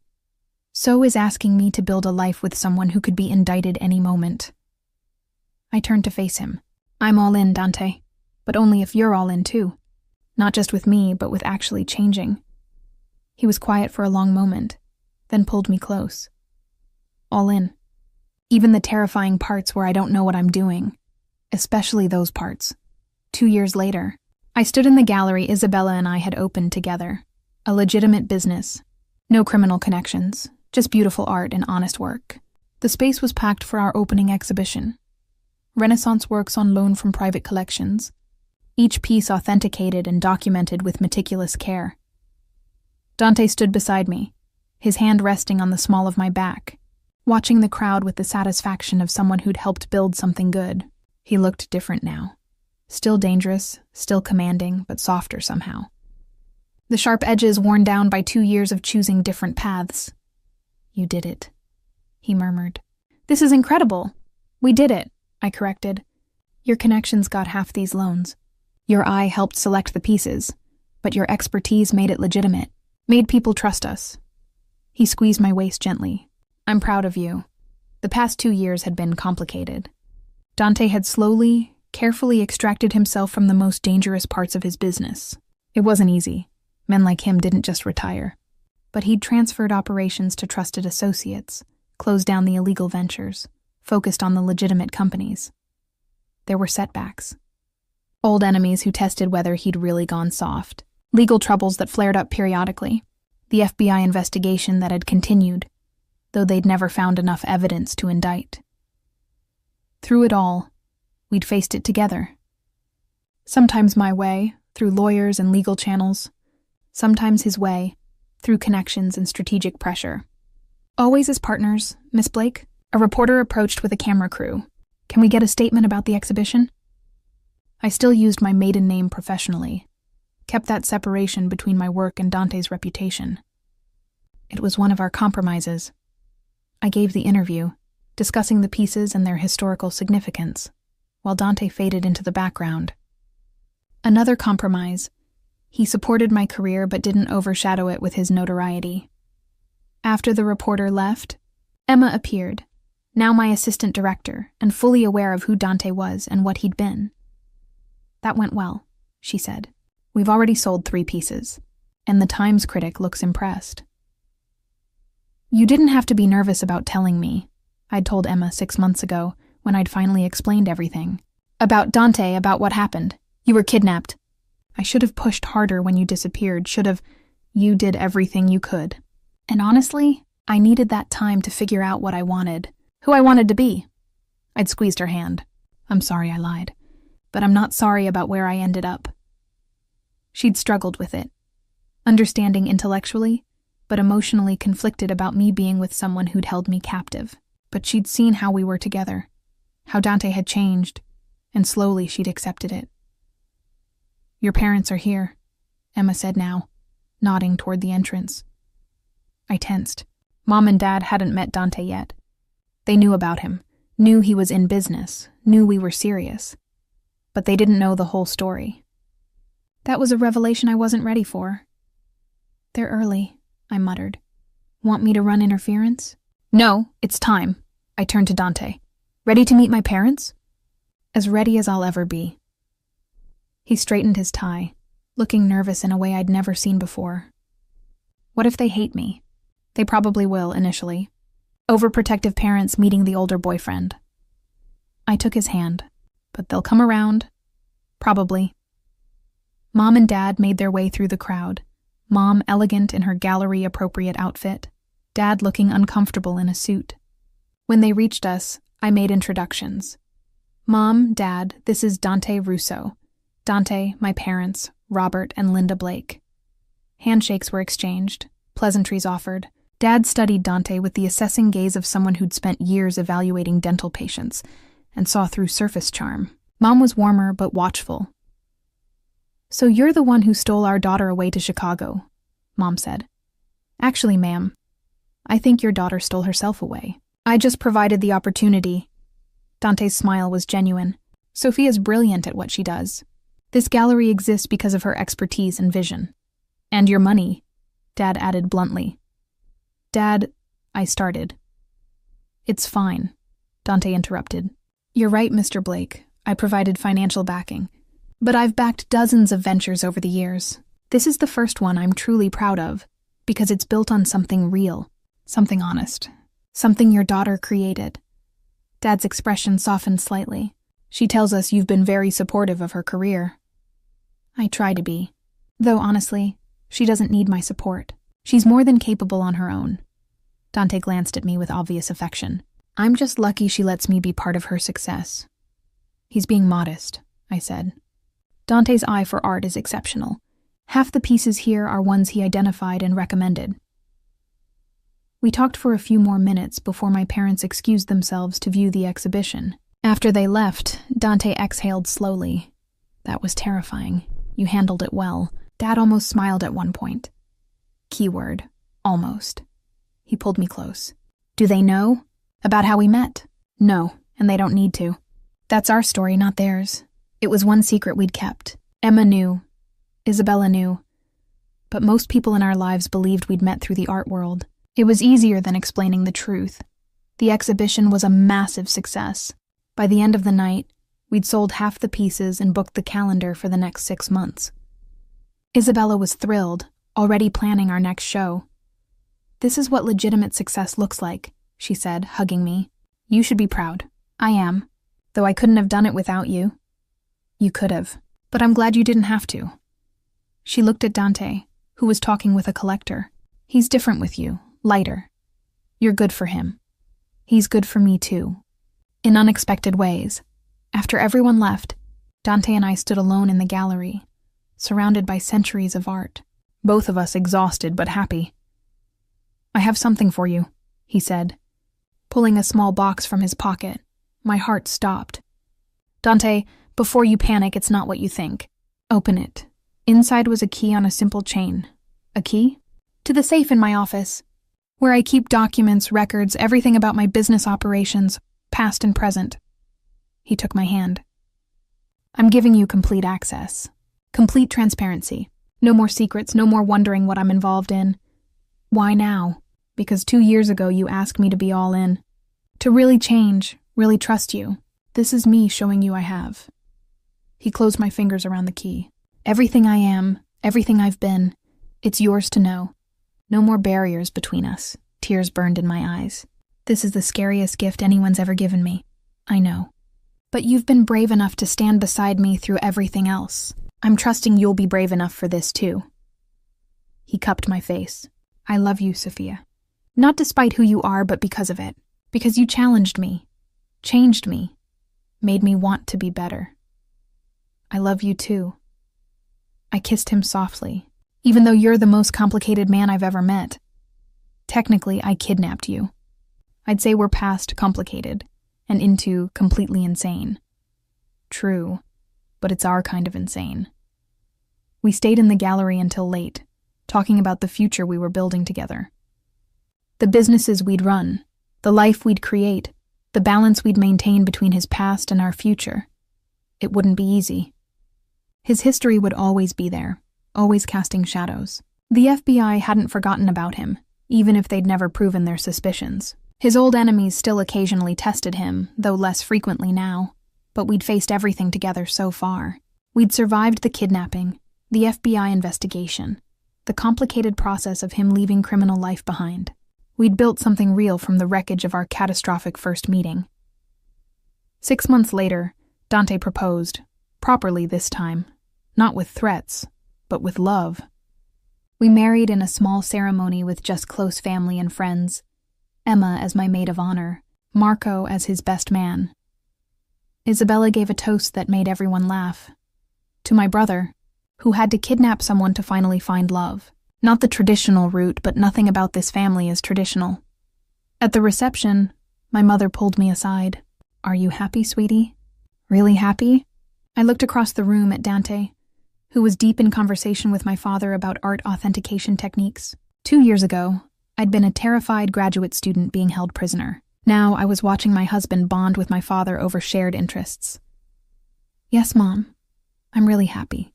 So is asking me to build a life with someone who could be indicted any moment. I turned to face him. I'm all in, Dante, but only if you're all in too. Not just with me, but with actually changing. He was quiet for a long moment, then pulled me close. All in. Even the terrifying parts where I don't know what I'm doing. Especially those parts. 2 years later, I stood in the gallery Isabella and I had opened together. A legitimate business. No criminal connections. Just beautiful art and honest work. The space was packed for our opening exhibition. Renaissance works on loan from private collections. Each piece authenticated and documented with meticulous care. Dante stood beside me, his hand resting on the small of my back, watching the crowd with the satisfaction of someone who'd helped build something good. He looked different now. Still dangerous, still commanding, but softer somehow. The sharp edges worn down by 2 years of choosing different paths. You did it, he murmured. This is incredible. We did it, I corrected. Your connections got half these loans. Your eye helped select the pieces, but your expertise made it legitimate, made people trust us. He squeezed my waist gently. I'm proud of you. The past 2 years had been complicated. Dante had slowly, carefully extracted himself from the most dangerous parts of his business. It wasn't easy. Men like him didn't just retire. But he'd transferred operations to trusted associates, closed down the illegal ventures, focused on the legitimate companies. There were setbacks. Old enemies who tested whether he'd really gone soft. Legal troubles that flared up periodically. The FBI investigation that had continued, though they'd never found enough evidence to indict. Through it all, we'd faced it together. Sometimes my way, through lawyers and legal channels. Sometimes his way, through connections and strategic pressure. Always as partners, Miss Blake. A reporter approached with a camera crew. Can we get a statement about the exhibition? I still used my maiden name professionally, kept that separation between my work and Dante's reputation. It was one of our compromises. I gave the interview, discussing the pieces and their historical significance, while Dante faded into the background. Another compromise. He supported my career but didn't overshadow it with his notoriety. After the reporter left, Emma appeared, now my assistant director and fully aware of who Dante was and what he'd been. That went well, she said. We've already sold 3 pieces, and the Times critic looks impressed. You didn't have to be nervous about telling me, I'd told Emma 6 months ago when I'd finally explained everything. About Dante, about what happened. You were kidnapped. I should have pushed harder when you disappeared, You did everything you could. And honestly, I needed that time to figure out what I wanted, who I wanted to be. I'd squeezed her hand. I'm sorry I lied, but I'm not sorry about where I ended up. She'd struggled with it, understanding intellectually, but emotionally conflicted about me being with someone who'd held me captive. But she'd seen how we were together, how Dante had changed, and slowly she'd accepted it. Your parents are here, Emma said now, nodding toward the entrance. I tensed. Mom and Dad hadn't met Dante yet. They knew about him, knew he was in business, knew we were serious. But they didn't know the whole story. That was a revelation I wasn't ready for. They're early, I muttered. Want me to run interference? No, it's time. I turned to Dante. Ready to meet my parents? As ready as I'll ever be. He straightened his tie, looking nervous in a way I'd never seen before. What if they hate me? They probably will, initially. Overprotective parents meeting the older boyfriend. I took his hand, but they'll come around. Probably. Mom and Dad made their way through the crowd, Mom elegant in her gallery-appropriate outfit, Dad looking uncomfortable in a suit. When they reached us, I made introductions. Mom, Dad, this is Dante Russo. Dante, my parents, Robert and Linda Blake. Handshakes were exchanged, pleasantries offered. Dad studied Dante with the assessing gaze of someone who'd spent years evaluating dental patients and saw through surface charm. Mom was warmer but watchful. So you're the one who stole our daughter away to Chicago, Mom said. Actually, ma'am, I think your daughter stole herself away. I just provided the opportunity. Dante's smile was genuine. Sophia's brilliant at what she does. This gallery exists because of her expertise and vision. And your money, Dad added bluntly. Dad, I started. It's fine, Dante interrupted. You're right, Mr. Blake. I provided financial backing. But I've backed dozens of ventures over the years. This is the first one I'm truly proud of, because it's built on something real, something honest, something your daughter created. Dad's expression softened slightly. She tells us you've been very supportive of her career. I try to be. Though honestly, she doesn't need my support. She's more than capable on her own. Dante glanced at me with obvious affection. I'm just lucky she lets me be part of her success. He's being modest, I said. Dante's eye for art is exceptional. Half the pieces here are ones he identified and recommended. We talked for a few more minutes before my parents excused themselves to view the exhibition. After they left, Dante exhaled slowly. That was terrifying. You handled it well. Dad almost smiled at one point. Keyword, almost. He pulled me close. Do they know? About how we met? No, and they don't need to. That's our story, not theirs. It was one secret we'd kept. Emma knew. Isabella knew. But most people in our lives believed we'd met through the art world. It was easier than explaining the truth. The exhibition was a massive success. By the end of the night, we'd sold half the pieces and booked the calendar for the next 6 months. Isabella was thrilled, already planning our next show. This is what legitimate success looks like, she said, hugging me. You should be proud. I am. Though I couldn't have done it without you. You could have, but I'm glad you didn't have to. She looked at Dante, who was talking with a collector. He's different with you, lighter. You're good for him. He's good for me too. in unexpected ways. After everyone left, Dante and I stood alone in the gallery, surrounded by centuries of art, both of us exhausted but happy. "I have something for you," he said, pulling a small box from his pocket. My heart stopped. "Dante, before you panic, it's not what you think. Open it." Inside was a key on a simple chain. A key? To the safe in my office, where I keep documents, records, everything about my business operations, past and present. He took my hand. "I'm giving you complete access. Complete transparency. No more secrets, no more wondering what I'm involved in. Why now? Because 2 years ago you asked me to be all in. To really change, really trust you. This is me showing you I have." He closed my fingers around the key. "Everything I am, everything I've been, it's yours to know. No more barriers between us." Tears burned in my eyes. "This is the scariest gift anyone's ever given me. I know. But you've been brave enough to stand beside me through everything else. I'm trusting you'll be brave enough for this too." He cupped my face. "I love you, Sophia. Not despite who you are, but because of it. Because you challenged me, changed me, made me want to be better. I love you too." I kissed him softly. "Even though you're the most complicated man I've ever met. Technically, I kidnapped you. I'd say we're past complicated and into completely insane. True, but it's our kind of insane." We stayed in the gallery until late, talking about the future we were building together. The businesses we'd run, the life we'd create, the balance we'd maintain between his past and our future. It wouldn't be easy. His history would always be there, always casting shadows. The FBI hadn't forgotten about him, even if they'd never proven their suspicions. His old enemies still occasionally tested him, though less frequently now. But we'd faced everything together so far. We'd survived the kidnapping, the FBI investigation, the complicated process of him leaving criminal life behind. We'd built something real from the wreckage of our catastrophic first meeting. 6 months later, Dante proposed, properly this time, not with threats, but with love. We married in a small ceremony with just close family and friends, Emma as my maid of honor, Marco as his best man. Isabella gave a toast that made everyone laugh. To my brother, who had to kidnap someone to finally find love. Not the traditional route, but nothing about this family is traditional. At the reception, my mother pulled me aside. "Are you happy, sweetie? Really happy?" I looked across the room at Dante, who was deep in conversation with my father about art authentication techniques. 2 years ago, I'd been a terrified graduate student being held prisoner. Now I was watching my husband bond with my father over shared interests. "Yes, Mom. I'm really happy."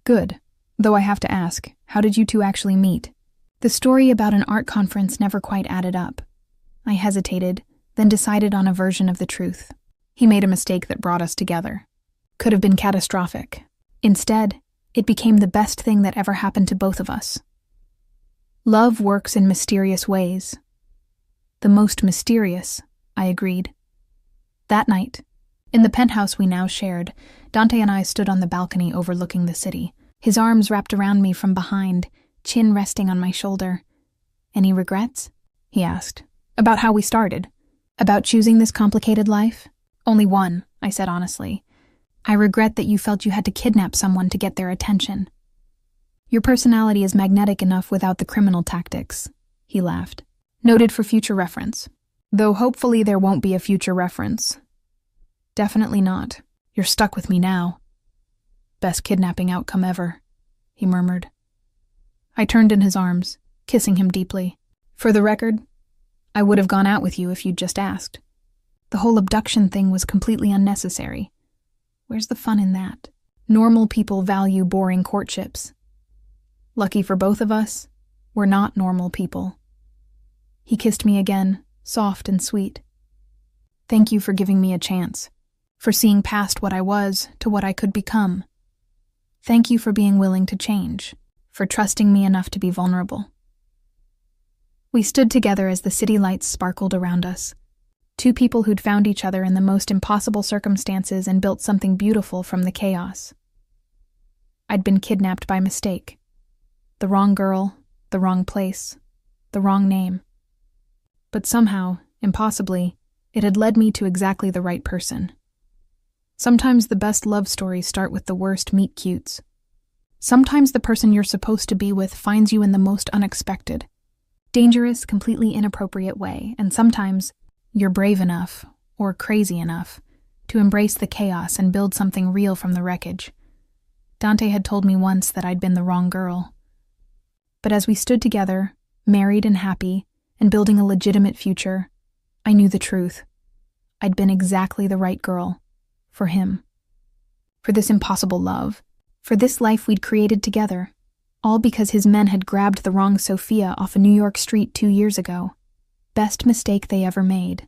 "Good. Though I have to ask, how did you two actually meet?" The story about an art conference never quite added up. I hesitated, then decided on a version of the truth. He made a mistake that brought us together. Could have been catastrophic. Instead, it became the best thing that ever happened to both of us. Love works in mysterious ways. The most mysterious, I agreed. That night, in the penthouse we now shared, Dante and I stood on the balcony overlooking the city, his arms wrapped around me from behind, chin resting on my shoulder. "Any regrets?" he asked. "About how we started? About choosing this complicated life?" "Only one," I said honestly. "I regret that you felt you had to kidnap someone to get their attention. Your personality is magnetic enough without the criminal tactics," he laughed. "Noted for future reference. Though hopefully there won't be a future reference." "Definitely not. You're stuck with me now." "Best kidnapping outcome ever," he murmured. I turned in his arms, kissing him deeply. "For the record, I would have gone out with you if you'd just asked. The whole abduction thing was completely unnecessary. Where's the fun in that? Normal people value boring courtships. Lucky for both of us, we're not normal people." He kissed me again, soft and sweet. "Thank you for giving me a chance, for seeing past what I was to what I could become. Thank you for being willing to change, for trusting me enough to be vulnerable." We stood together as the city lights sparkled around us. Two people who'd found each other in the most impossible circumstances and built something beautiful from the chaos. I'd been kidnapped by mistake. The wrong girl, the wrong place, the wrong name. But somehow, impossibly, It had led me to exactly the right person. Sometimes the best love stories start with the worst meet-cutes. Sometimes the person you're supposed to be with finds you in the most unexpected, dangerous, completely inappropriate way, and sometimes you're brave enough, or crazy enough, to embrace the chaos and build something real from the wreckage. Dante had told me once that I'd been the wrong girl. But as we stood together, married and happy, and building a legitimate future, I knew the truth. I'd been exactly the right girl. For him. For this impossible love. For this life we'd created together. All because his men had grabbed the wrong Sophia off a New York street 2 years ago. Best mistake they ever made.